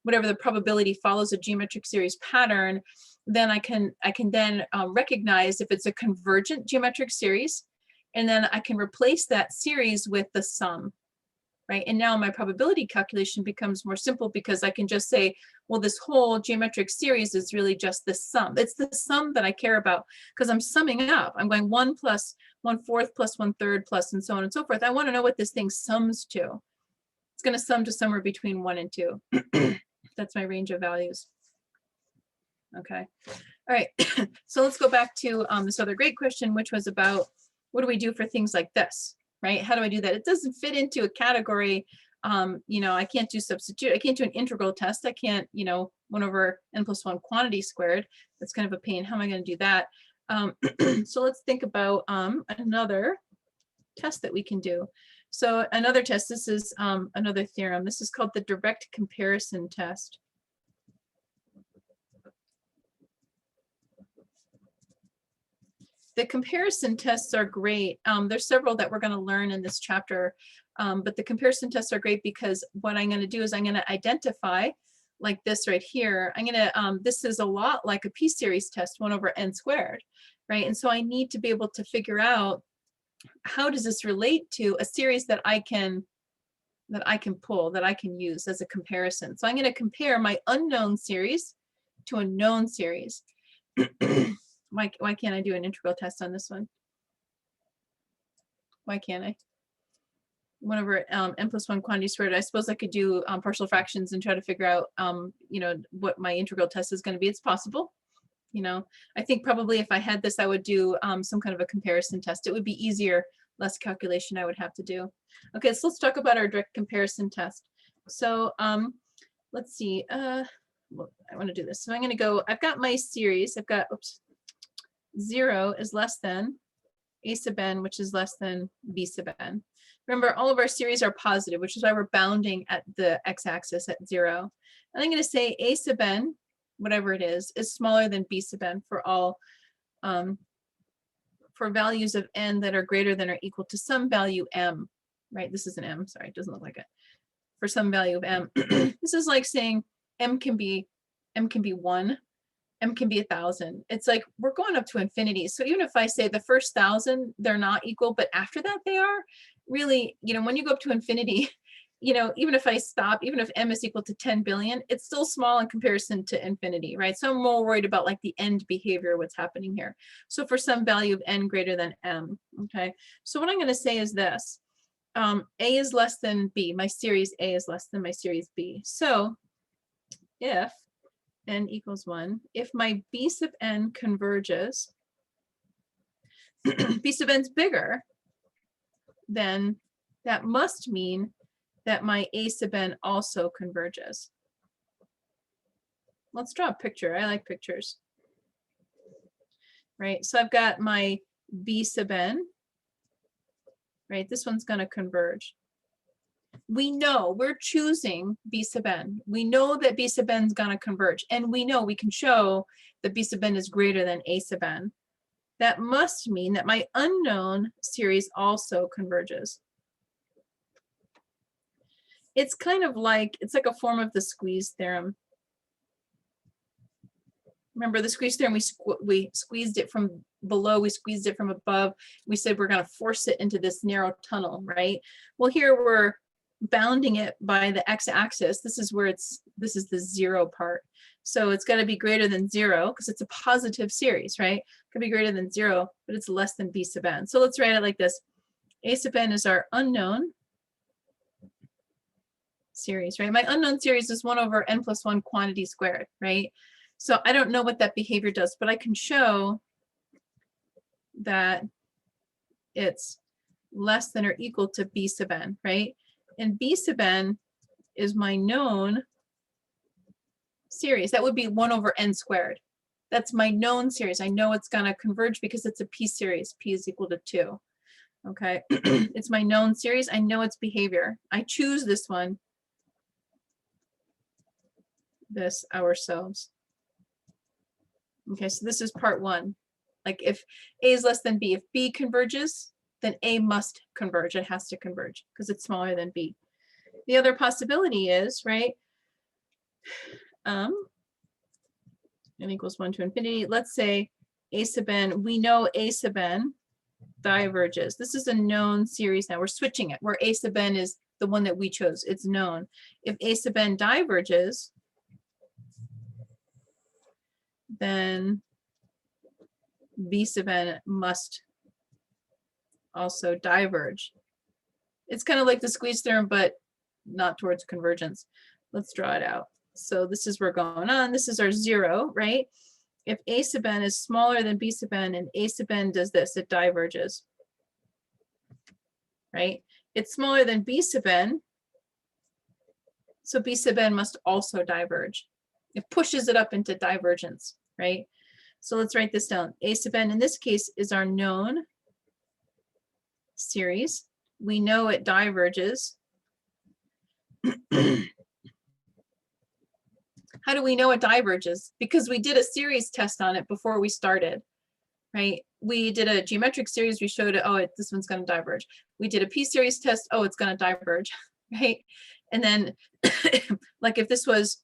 whatever the probability follows a geometric series pattern, then I can then recognize if it's a convergent geometric series, and then I can replace that series with the sum, right? And now my probability calculation becomes more simple, because I can just say, well, this whole geometric series is really just the sum. It's the sum that I care about, because I'm summing up. I'm going 1 plus 1/4 plus 1/3 plus, and so on and so forth. I want to know what this thing sums to. It's going to sum to somewhere between 1 and 2. That's my range of values. Okay. All right. So let's go back to this other great question, which was about what do we do for things like this, right? How do I do that? It doesn't fit into a category. I can't do substitute. I can't do an integral test. I can't, 1 over n plus 1 quantity squared. That's kind of a pain. How am I going to do that? So let's think about another test that we can do. So another test, this is another theorem. This is called the direct comparison test. The comparison tests are great. There's several that we're going to learn in this chapter, but the comparison tests are great because what I'm going to do is I'm going to identify, like this right here, this is a lot like a p-series test, 1 over n squared, right? And so I need to be able to figure out, how does this relate to a series that I can pull, that I can use as a comparison. So I'm going to compare my unknown series to a known series. Why can't I do an integral test on this one? Why can't I? 1 over n plus 1 quantity squared. I suppose I could do partial fractions and try to figure out, what my integral test is going to be. It's possible. You know, I think probably if I had this, I would do some kind of a comparison test. It would be easier, less calculation I would have to do. Okay, so let's talk about our direct comparison test. So let's see. Well, I want to do this. So I'm going to go, I've got my series. I've got, oops, 0 is less than a sub n, which is less than b sub n. Remember, all of our series are positive, which is why we're bounding at the x-axis at 0. And I'm going to say a sub n, whatever it is smaller than b sub n for all, for values of n that are greater than or equal to some value m, right? This is an m, sorry, it doesn't look like it. For some value of m. This is like saying m can be 1, m can be 1,000. It's like we're going up to infinity. So even if I say the first 1,000, they're not equal, but after that they are, really, you know, when you go up to infinity, you know, even if I stop, even if m is equal to 10 billion, it's still small in comparison to infinity, right? So I'm more worried about like the end behavior, what's happening here. So for some value of n greater than m, okay? So what I'm going to say is this, a is less than b, my series a is less than my series b. So if n equals 1, if my b sub n converges, b sub n's bigger, then that must mean that my a sub n also converges. Let's draw a picture. I like pictures. Right, so I've got my b sub n, right? This one's going to converge. We know we're choosing b sub n. We know that b sub n is going to converge, and we know we can show that b sub n is greater than a sub n. That must mean that my unknown series also converges. It's kind of like, it's like a form of the squeeze theorem. Remember the squeeze theorem, we squeezed it from below, we squeezed it from above. We said we're going to force it into this narrow tunnel, right? Well, here we're bounding it by the x-axis. This is where this is the 0 part. So it's got to be greater than 0 because it's a positive series, right? It could be greater than 0, but it's less than b sub n. So let's write it like this. A sub n is our unknown series, right? My unknown series is 1 over n plus 1 quantity squared, right? So I don't know what that behavior does, but I can show that it's less than or equal to b sub n, right? And b sub n is my known series. That would be 1 over n squared. That's my known series. I know it's going to converge because it's a p series. P is equal to 2. Okay, it's my known series. I know its behavior. I choose this one, this ourselves. Okay, so this is part 1. Like if a is less than b, if b converges, then a must converge. It has to converge because it's smaller than b. The other possibility is, right, n equals 1 to infinity. Let's say a sub n, we know a sub n diverges. This is a known series now. We're switching it, where a sub n is the one that we chose. It's known. If a sub n diverges, then b sub n must also diverge. It's kind of like the squeeze theorem, but not towards convergence. Let's draw it out. So this is where we're going on. This is our 0, right? If a sub n is smaller than b sub n and a sub n does this, it diverges, right? It's smaller than b sub n, so b sub n must also diverge. It pushes it up into divergence, right? So let's write this down. A sub n in this case is our known series. We know it diverges. How do we know it diverges? Because we did a series test on it before we started, right? We did a geometric series. We showed it, oh, this one's going to diverge. We did a p-series test. Oh, it's going to diverge, right? And then like if this was,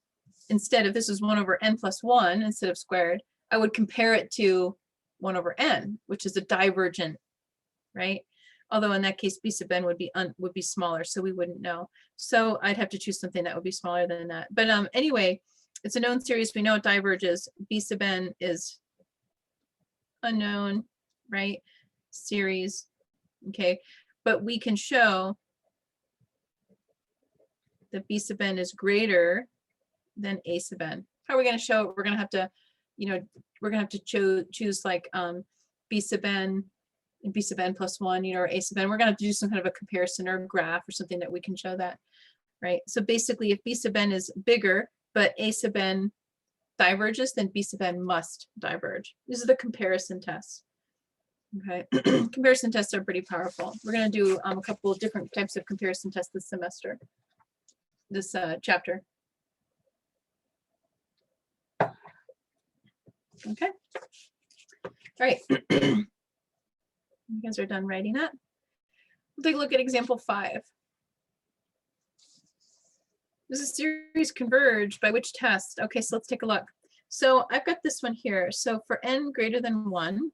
instead, if this was 1 over n plus 1 instead of squared, I would compare it to 1 over n, which is a divergent, right? Although in that case, b sub n would be smaller, so we wouldn't know. So I'd have to choose something that would be smaller than that. But anyway, it's a known series. We know it diverges. B sub n is unknown, right? Series, okay? But we can show that b sub n is greater than a sub n. How are we going to show it? We're going to have to, we're gonna have to choose like B sub n and B sub n plus 1, or A sub n. We're gonna have to do some kind of a comparison or a graph or something that we can show that, right? So basically, if B sub n is bigger, but A sub n diverges, then B sub n must diverge. These are the comparison tests. Okay, comparison tests are pretty powerful. We're going to do a couple of different types of comparison tests this semester, this chapter. Okay, all right. You guys are done writing that. We'll take a look at example 5. Does a series converge by which test? Okay, so let's take a look. So I've got this one here. So for n greater than 1,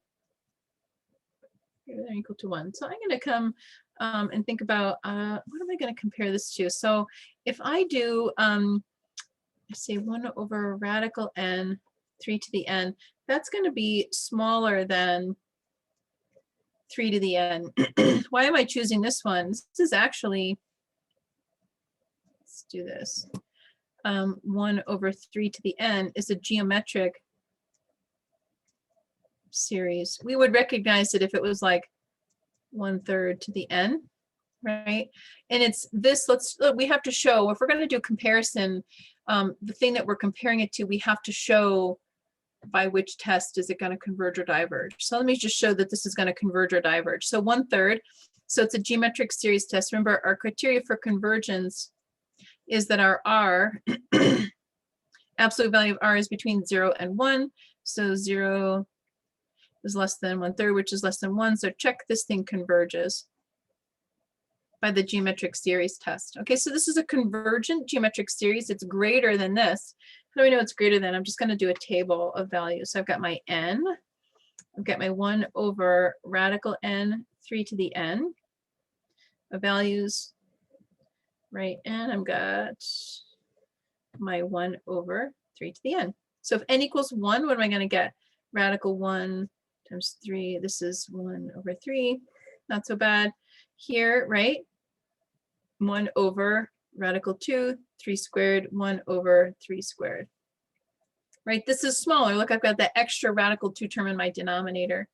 greater than or equal to 1. So I'm going to come and think about what am I going to compare this to? So if I do, say 1 over radical n, 3 to the n, that's going to be smaller than 3 to the n. Why am I choosing this one? This is actually, let's do this. 1 over 3 to the n is a geometric series. We would recognize it if it was like 1/3 to the n, right? And it's this, we have to show, if we're going to do comparison, the thing that we're comparing it to, we have to show by which test is it going to converge or diverge. So let me just show that this is going to converge or diverge. So 1/3, so it's a geometric series test. Remember, our criteria for convergence is that our R, absolute value of R is between 0 and 1. So 0 is less than 1/3, which is less than 1. So check this thing converges by the geometric series test. Okay, so this is a convergent geometric series. It's greater than this. How do we know it's greater than? I'm just going to do a table of values. So I've got my n. I've got my 1 over radical n, 3 to the n of values, right? And I've got my 1 over 3 to the n. So if n equals 1, what am I going to get? Radical 1 times 3. This is 1 over 3. Not so bad. Here, right? 1 over radical 2, 3 squared, 1 over 3 squared. Right? This is smaller. Look, I've got that extra radical 2 term in my denominator.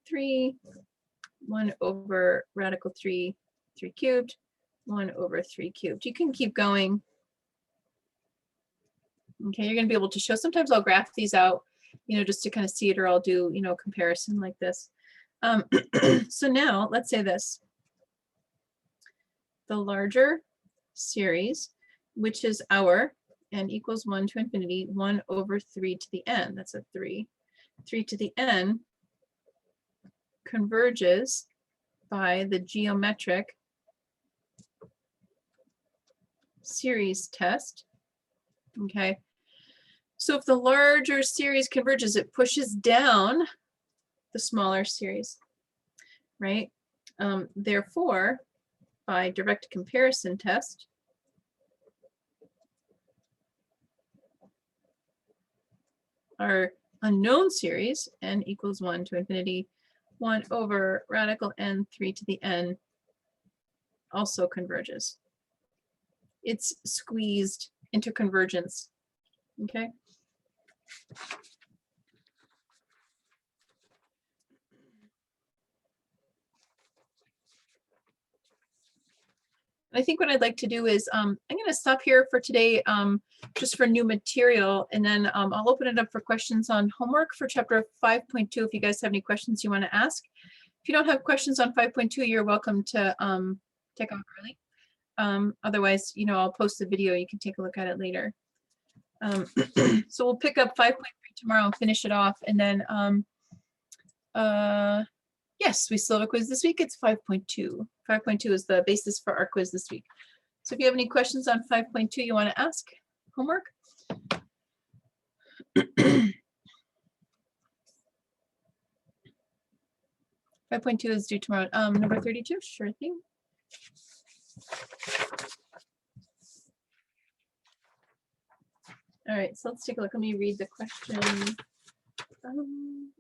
3, 1 over radical 3, 3 cubed, 1 over 3 cubed. You can keep going. Okay, you're going to be able to show. Sometimes I'll graph these out, just to kind of see it, or I'll do, comparison like this. So now let's say this. The larger series, which is our n equals 1 to infinity, 1 over 3 to the n. That's a 3. 3 to the n converges by the geometric series test. Okay. So if the larger series converges, it pushes down the smaller series, right? Therefore, by direct comparison test, our unknown series, n equals 1 to infinity, 1 over radical n, 3 to the n, also converges. It's squeezed into convergence, okay? I think what I'd like to do is I'm going to stop here for today, just for new material, and then I'll open it up for questions on homework for chapter 5.2 if you guys have any questions you want to ask. If you don't have questions on 5.2, you're welcome to take off early. Otherwise, I'll post the video. You can take a look at it later. So we'll pick up 5.3 tomorrow and finish it off. And then, yes, we still have a quiz this week. It's 5.2. 5.2 is the basis for our quiz this week. So if you have any questions on 5.2 you want to ask, homework. 5.2 is due tomorrow. Number 32, sure thing. All right, so let's take a look. Let me read the question.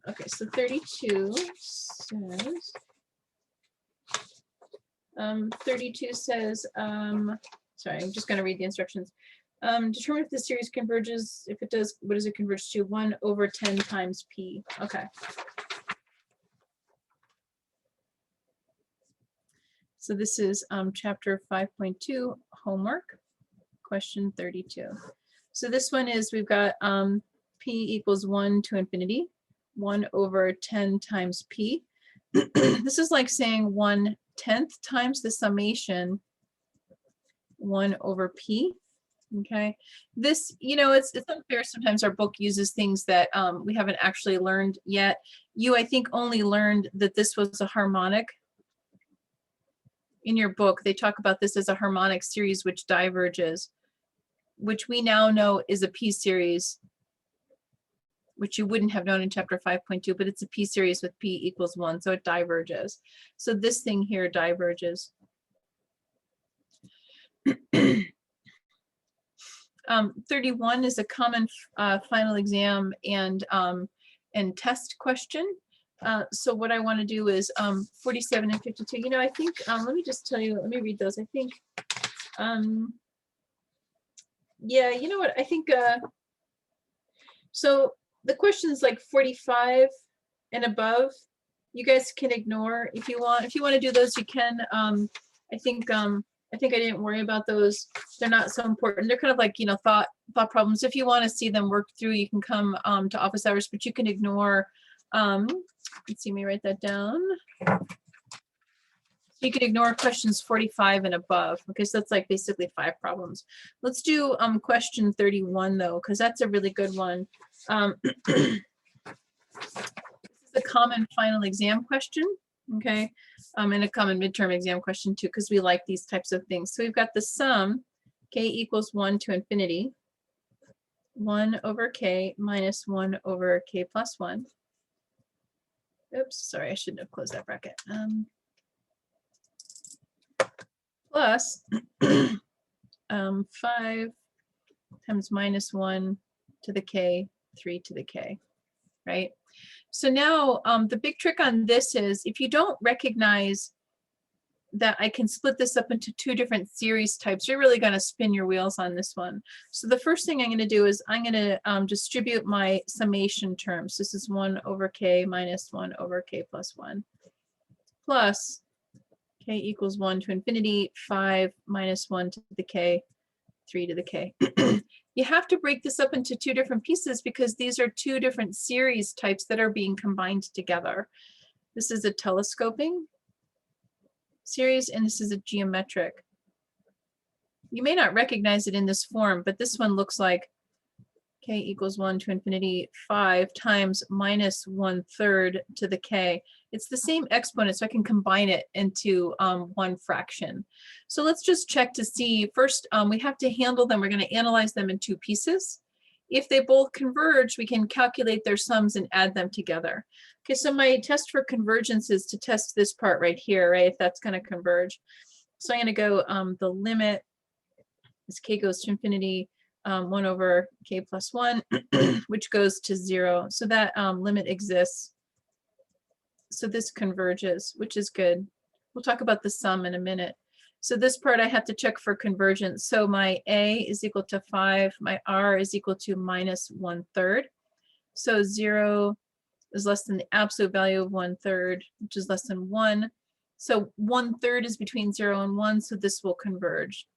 Okay, so 32 says, 32 says, sorry, I'm just going to read the instructions. Determine if the series converges. If it does, what does it converge to? 1 over 10 times p. Okay. So this is chapter 5.2 homework, question 32. So this one is, we've got p equals 1 to infinity, 1 over 10 times p. This is like saying 1/10 times the summation 1 over p. Okay, this, you know, it's unfair. Sometimes our book uses things that we haven't actually learned yet. You, I think, only learned that this was a harmonic. In your book, they talk about this as a harmonic series which diverges, which we now know is a p series, which you wouldn't have known in chapter 5.2, but it's a p series with p equals 1, so it diverges. So this thing here diverges. 31 is a common final exam and test question. So what I want to do is 47 and 52. You know, I think, let me just tell you, let me read those. I think, yeah, you know what, I think, so the questions like 45 and above, you guys can ignore if you want. If you want to do those, you can. I think I didn't worry about those. They're not so important. They're kind of like, you know, thought problems. If you want to see them work through, you can come to office hours, but you can ignore. Let's see, let me write that down. You can ignore questions 45 and above, because that's like basically 5 problems. Let's do question 31 though, because that's a really good one. This is a common final exam question, okay, and a common midterm exam question too, because we like these types of things. So we've got the sum k equals 1 to infinity, 1 over k minus 1 over k plus 1. Oops, sorry, I shouldn't have closed that bracket. Plus 5 times minus 1 to the k, 3 to the k, right? So now the big trick on this is, if you don't recognize that I can split this up into 2 different series types, you're really going to spin your wheels on this one. So the first thing I'm going to do is I'm going to distribute my summation terms. This is 1 over k minus 1 over k plus 1, plus k equals 1 to infinity, 5 minus 1 to the k, 3 to the k. You have to break this up into 2 different pieces because these are 2 different series types that are being combined together. This is a telescoping series and this is a geometric. You may not recognize it in this form, but this one looks like k equals 1 to infinity, 5 times minus 1/3 to the k. It's the same exponent, so I can combine it into one fraction. So let's just check to see. First, we have to handle them. We're going to analyze them in 2 pieces. If they both converge, we can calculate their sums and add them together. Okay, so my test for convergence is to test this part right here, right, if that's going to converge. So I'm going to go the limit as k goes to infinity, 1 over k plus 1, which goes to 0. So that limit exists. So this converges, which is good. We'll talk about the sum in a minute. So this part I have to check for convergence. So my a is equal to 5, my r is equal to minus 1/3. So 0 is less than the absolute value of 1/3, which is less than 1. So 1/3 is between 0 and 1, so this will converge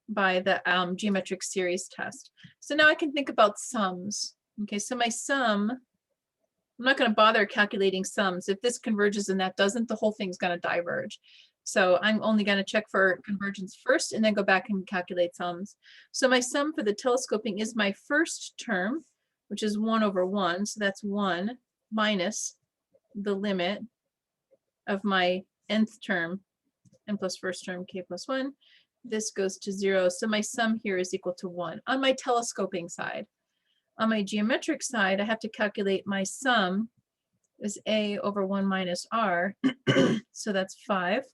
by the geometric series test. So now I can think about sums. Okay, so my sum, I'm not going to bother calculating sums. If this converges and that doesn't, the whole thing's going to diverge. So I'm only going to check for convergence first and then go back and calculate sums. So my sum for the telescoping is my first term, which is 1 over 1. So that's 1 minus the limit of my nth term, n plus first term, k plus 1. This goes to 0. So my sum here is equal to 1 on my telescoping side. On my geometric side, I have to calculate my sum is a over 1 minus r. So that's 5.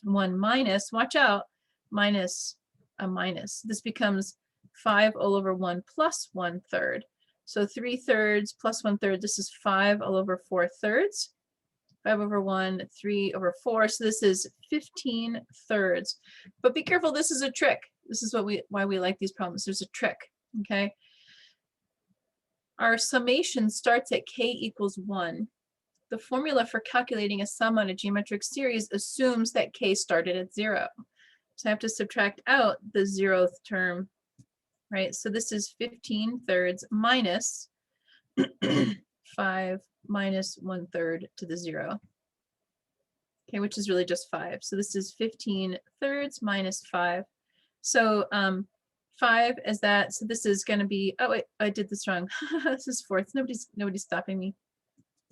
1 minus, watch out, minus a minus. This becomes 5 all over 1 plus 1/3. So 3/3 plus 1/3, this is 5 all over 4/3. 5 over 1, 3 over 4. So this is 15/3. But be careful, this is a trick. This is why we like these problems. There's a trick, okay? Our summation starts at k equals 1. The formula for calculating a sum on a geometric series assumes that k started at 0. So I have to subtract out the 0th term, right? So this is 15/3 minus 5 minus 1/3 to the 0. Okay, which is really just 5. So this is 15/3 minus 5. So 5 as that. So this is going to be, oh wait, I did this wrong. This is fourths. Nobody's stopping me.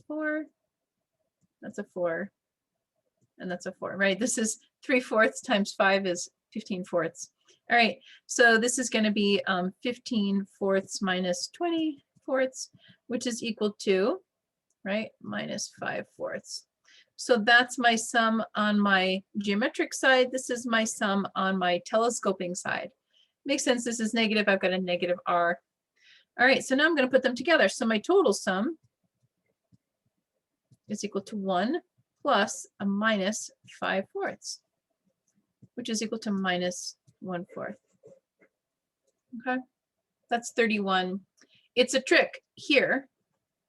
4. That's a 4. And that's a 4, right? This is 3/4 times 5 is 15/4. All right, so this is going to be 15/4 minus 20/4, which is equal to, right, minus 5/4. So that's my sum on my geometric side. This is my sum on my telescoping side. Makes sense. This is negative. I've got a negative r. All right, so now I'm going to put them together. So my total sum is equal to 1 plus a minus 5/4, which is equal to minus 1/4. Okay, that's 31. It's a trick here,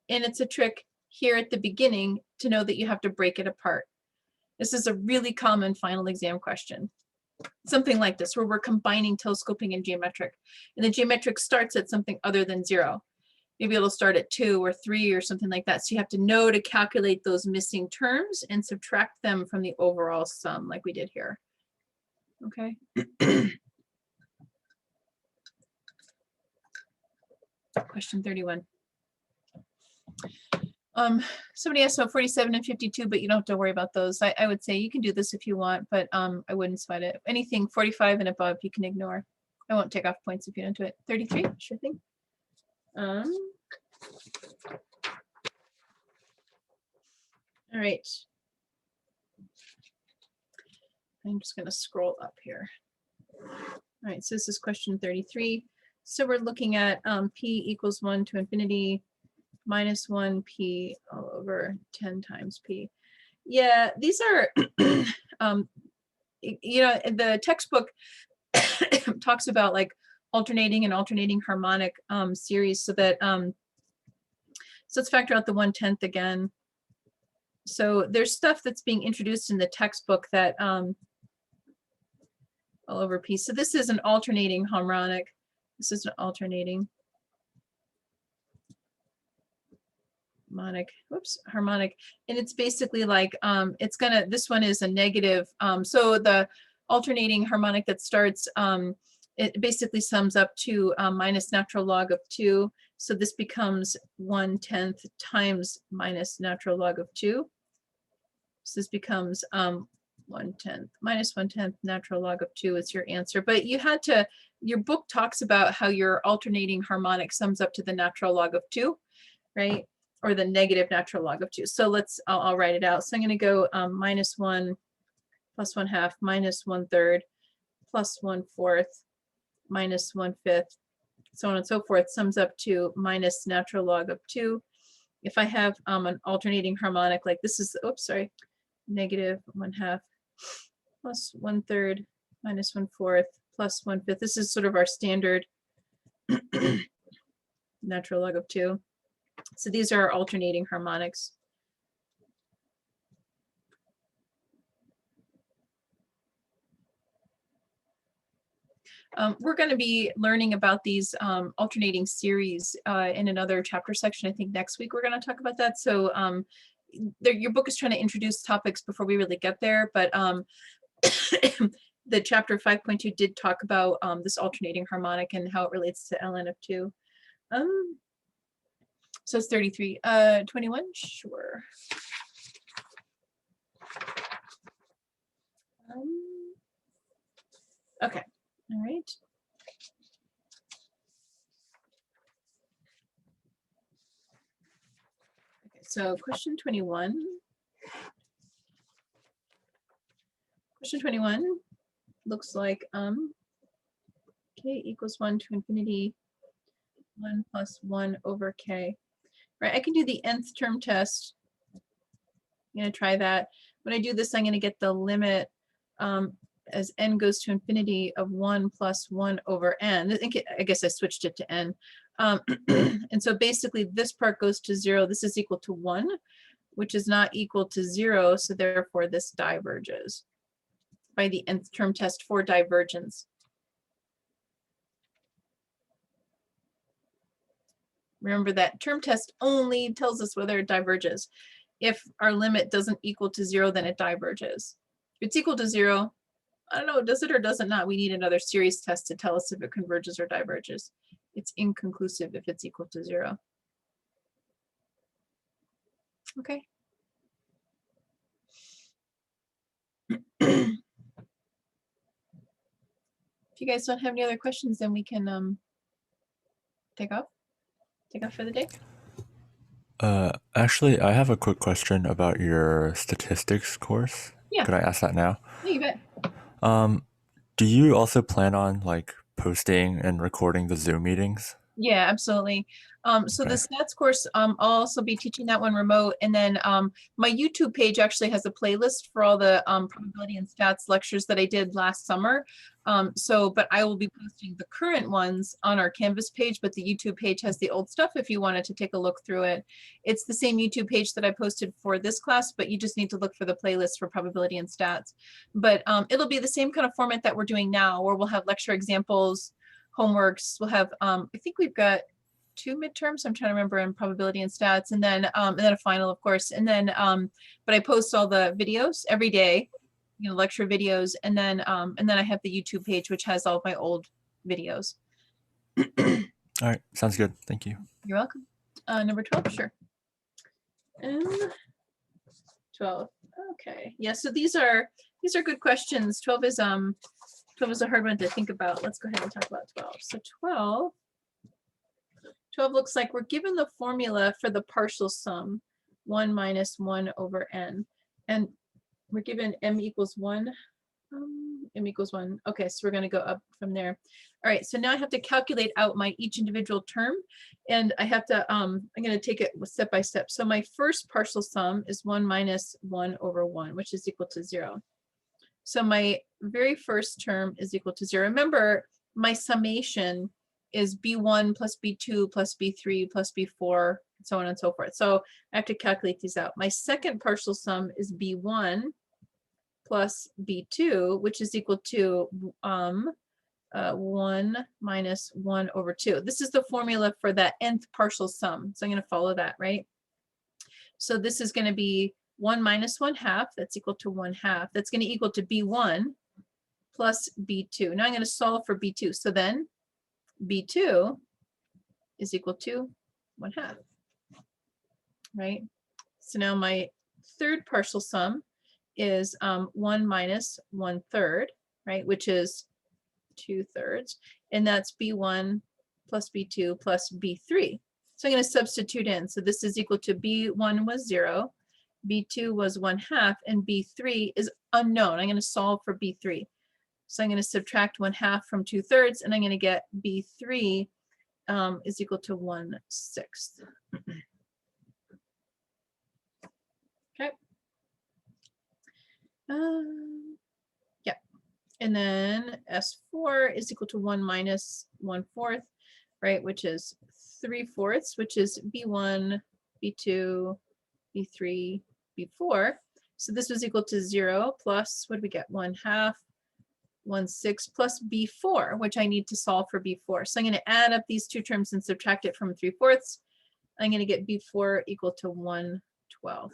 and it's a trick here at the beginning to know that you have to break it apart. This is a really common final exam question. Something like this, where we're combining telescoping and geometric, and the geometric starts at something other than 0. Maybe it'll start at 2 or 3 or something like that. So you have to know to calculate those missing terms and subtract them from the overall sum like we did here. Okay. Question 31. Somebody asked about 47 and 52, but you don't have to worry about those. I would say you can do this if you want, but I wouldn't sweat it. Anything 45 and above you can ignore. I won't take off points if you don't do it. 33, sure thing. All right. I'm just going to scroll up here. All right, so this is question 33. So we're looking at p equals 1 to infinity minus 1 p all over 10 times p. Yeah, these are, you know, the textbook talks about like alternating and alternating harmonic series, so that, so let's factor out the 1/10 again. So there's stuff that's being introduced in the textbook that all over p. So this is an alternating harmonic. This is an alternating harmonic, and it's basically like it's gonna, this one is a negative, so the alternating harmonic that starts, it basically sums up to minus natural log of 2. So this becomes 1/10 times minus natural log of 2. So this becomes 1/10 minus 1/10 natural log of 2 is your answer. But you had to, your book talks about how your alternating harmonic sums up to the natural log of 2, right? Or the negative natural log of 2. So let's, I'll write it out. So I'm going to go minus 1 plus 1/2 minus 1/3 plus 1/4 minus 1/5, so on and so forth, sums up to minus natural log of 2. If I have an alternating harmonic like this is, oops, sorry, negative 1/2 plus 1/3 minus 1/4 plus 1/5. This is sort of our standard natural log of 2. So these are alternating harmonics. We're going to be learning about these alternating series in another chapter section. I think next week we're going to talk about that. So your book is trying to introduce topics before we really get there, but the chapter 5.2 did talk about this alternating harmonic and how it relates to ln of 2. So it's 33. 21, sure. Okay, all right. Okay, so question 21. Question 21 looks like k equals 1 to infinity 1 plus 1 over k. Right, I can do the nth term test. I'm going to try that. When I do this, I'm going to get the limit as n goes to infinity of 1 plus 1 over n. I guess I switched it to n. And so basically this part goes to 0. This is equal to 1, which is not equal to 0. So therefore this diverges by the nth term test for divergence. Remember that term test only tells us whether it diverges. If our limit doesn't equal to 0, then it diverges. If it's equal to 0, I don't know, does it or does it not? We need another series test to tell us if it converges or diverges. It's inconclusive if it's equal to 0. Okay. If you guys don't have any other questions, then we can take off for the day. Actually, I have a quick question about your statistics course. Yeah. Could I ask that now? Yeah, you bet. Do you also plan on like posting and recording the Zoom meetings? Yeah, absolutely. So the Okay. stats course, I'll also be teaching that one remote. And then my YouTube page actually has a playlist for all the probability and stats lectures that I did last summer. But I will be posting the current ones on our Canvas page, but the YouTube page has the old stuff if you wanted to take a look through it. It's the same YouTube page that I posted for this class, but you just need to look for the playlist for probability and stats. But it'll be the same kind of format that we're doing now, where we'll have lecture examples, homeworks. We'll have, I think we've got 2 midterms. I'm trying to remember in probability and stats, and then a final, of course. And then, but I post all the videos every day, lecture videos, and then I have the YouTube page, which has all of my old videos. All right, sounds good. Thank you. You're welcome. Number 12, sure. 12. Okay. Yeah. So these are good questions. 12 is a hard one to think about. Let's go ahead and talk about 12. So 12 looks like we're given the formula for the partial sum, 1 minus 1 over n. And we're given m equals 1. M equals 1. Okay, so we're going to go up from there. All right, so now I have to calculate out my each individual term. And I have to, I'm going to take it step by step. So my first partial sum is 1 minus 1 over 1, which is equal to 0. So my very first term is equal to 0. Remember, my summation is b1 plus b2 plus b3 plus b4, and so on and so forth. So I have to calculate these out. My second partial sum is b1 plus b2, which is equal to 1 minus 1 over 2. This is the formula for that nth partial sum. So I'm going to follow that, right? So this is going to be 1 minus 1/2, that's equal to 1/2. That's going to equal to b1 plus b2. Now I'm going to solve for b2. So then b2 is equal to 1/2, right? So now my third partial sum is 1 minus 1/3, right, which is 2/3. And that's b1 plus b2 plus b3. So I'm going to substitute in. So this is equal to b1 was 0. B2 was 1/2, and B3 is unknown. I'm going to solve for B3. So I'm going to subtract 1/2 from 2/3, and I'm going to get B3 is equal to 1/6. Okay. Yeah. And then S4 is equal to 1 minus 1/4, right, which is 3/4, which is B1, B2, B3, B4. So this was equal to 0 plus, what do we get? 1/2, 1/6 plus B4, which I need to solve for B4. So I'm going to add up these two terms and subtract it from 3/4. I'm going to get B4 equal to 1/12.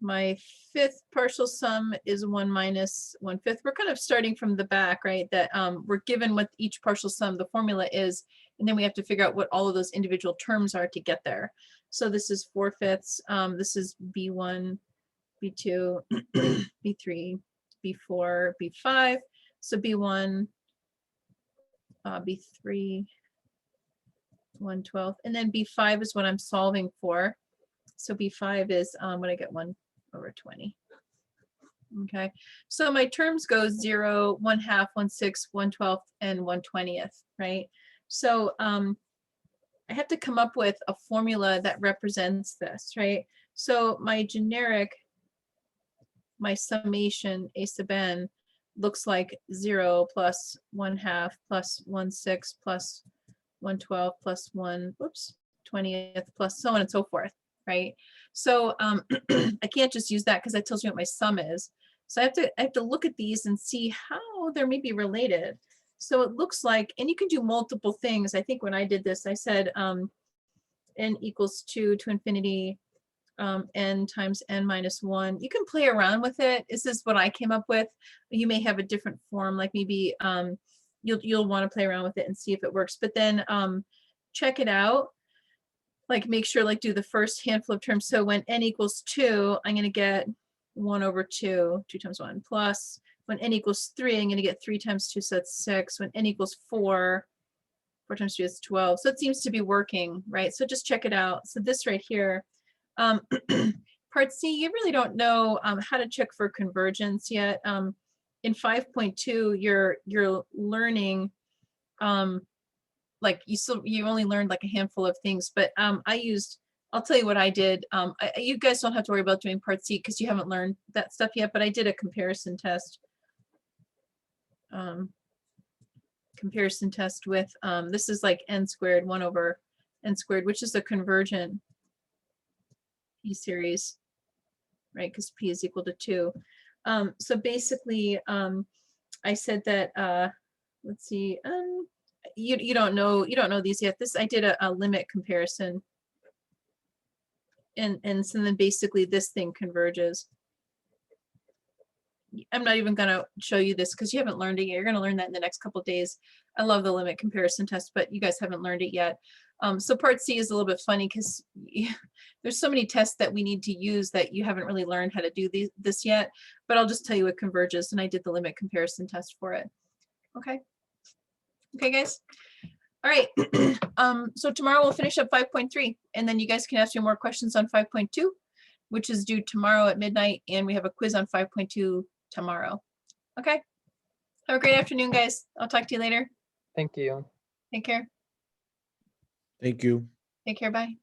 My fifth partial sum is 1 minus 1/5. We're kind of starting from the back, right? That we're given what each partial sum, the formula is, and then we have to figure out what all of those individual terms are to get there. So this is 4/5. This is B1, B2, B3, B4, B5. So B1, B3, 1/12. And then B5 is what I'm solving for. So B5 is when I get 1/20. Okay, so my terms go 0, 1/2, 1/6, 1/12, and 1/20, right? So I have to come up with a formula that represents this, right? So my generic my summation a sub n looks like 0 plus 1/2 plus 1/6 plus 1/12 plus 1/20th plus so on and so forth, right? So I can't just use that because that tells me what my sum is. So I have to look at these and see how they're maybe related. So it looks like, and you can do multiple things. I think when I did this, I said n equals 2 to infinity, n times n minus 1. You can play around with it. This is what I came up with. You may have a different form, like maybe you'll want to play around with it and see if it works. But then check it out. Like make sure, like do the first handful of terms. So when n equals 2, I'm going to get 1/2, 2 times 1, plus when n equals 3, I'm going to get 3 times 2, so that's 6. When n equals 4, 4 times 2 is 12. So it seems to be working, right? So just check it out. So this right here, part C, you really don't know how to check for convergence yet. In 5.2, you're learning, like you only learned like a handful of things, but I'll tell you what I did. You guys don't have to worry about doing part C because you haven't learned that stuff yet, but I did a comparison test. Comparison test with, this is like n squared 1 over n squared, which is a convergent P series, right? Because P is equal to 2. So basically, I said that, let's see, you don't know these yet. This, I did a limit comparison. And so then basically this thing converges. I'm not even gonna show you this because you haven't learned it yet. You're gonna learn that in the next couple of days. I love the limit comparison test, but you guys haven't learned it yet. So part C is a little bit funny because there's so many tests that we need to use that you haven't really learned how to do this yet, but I'll just tell you what converges, and I did the limit comparison test for it. Okay. Okay, guys. All right. So tomorrow we'll finish up 5.3, and then you guys can ask me more questions on 5.2, which is due tomorrow at midnight, and we have a quiz on 5.2 tomorrow. Okay. Have a great afternoon, guys. I'll talk to you later. Thank you. Take care. Thank you. Take care. Bye.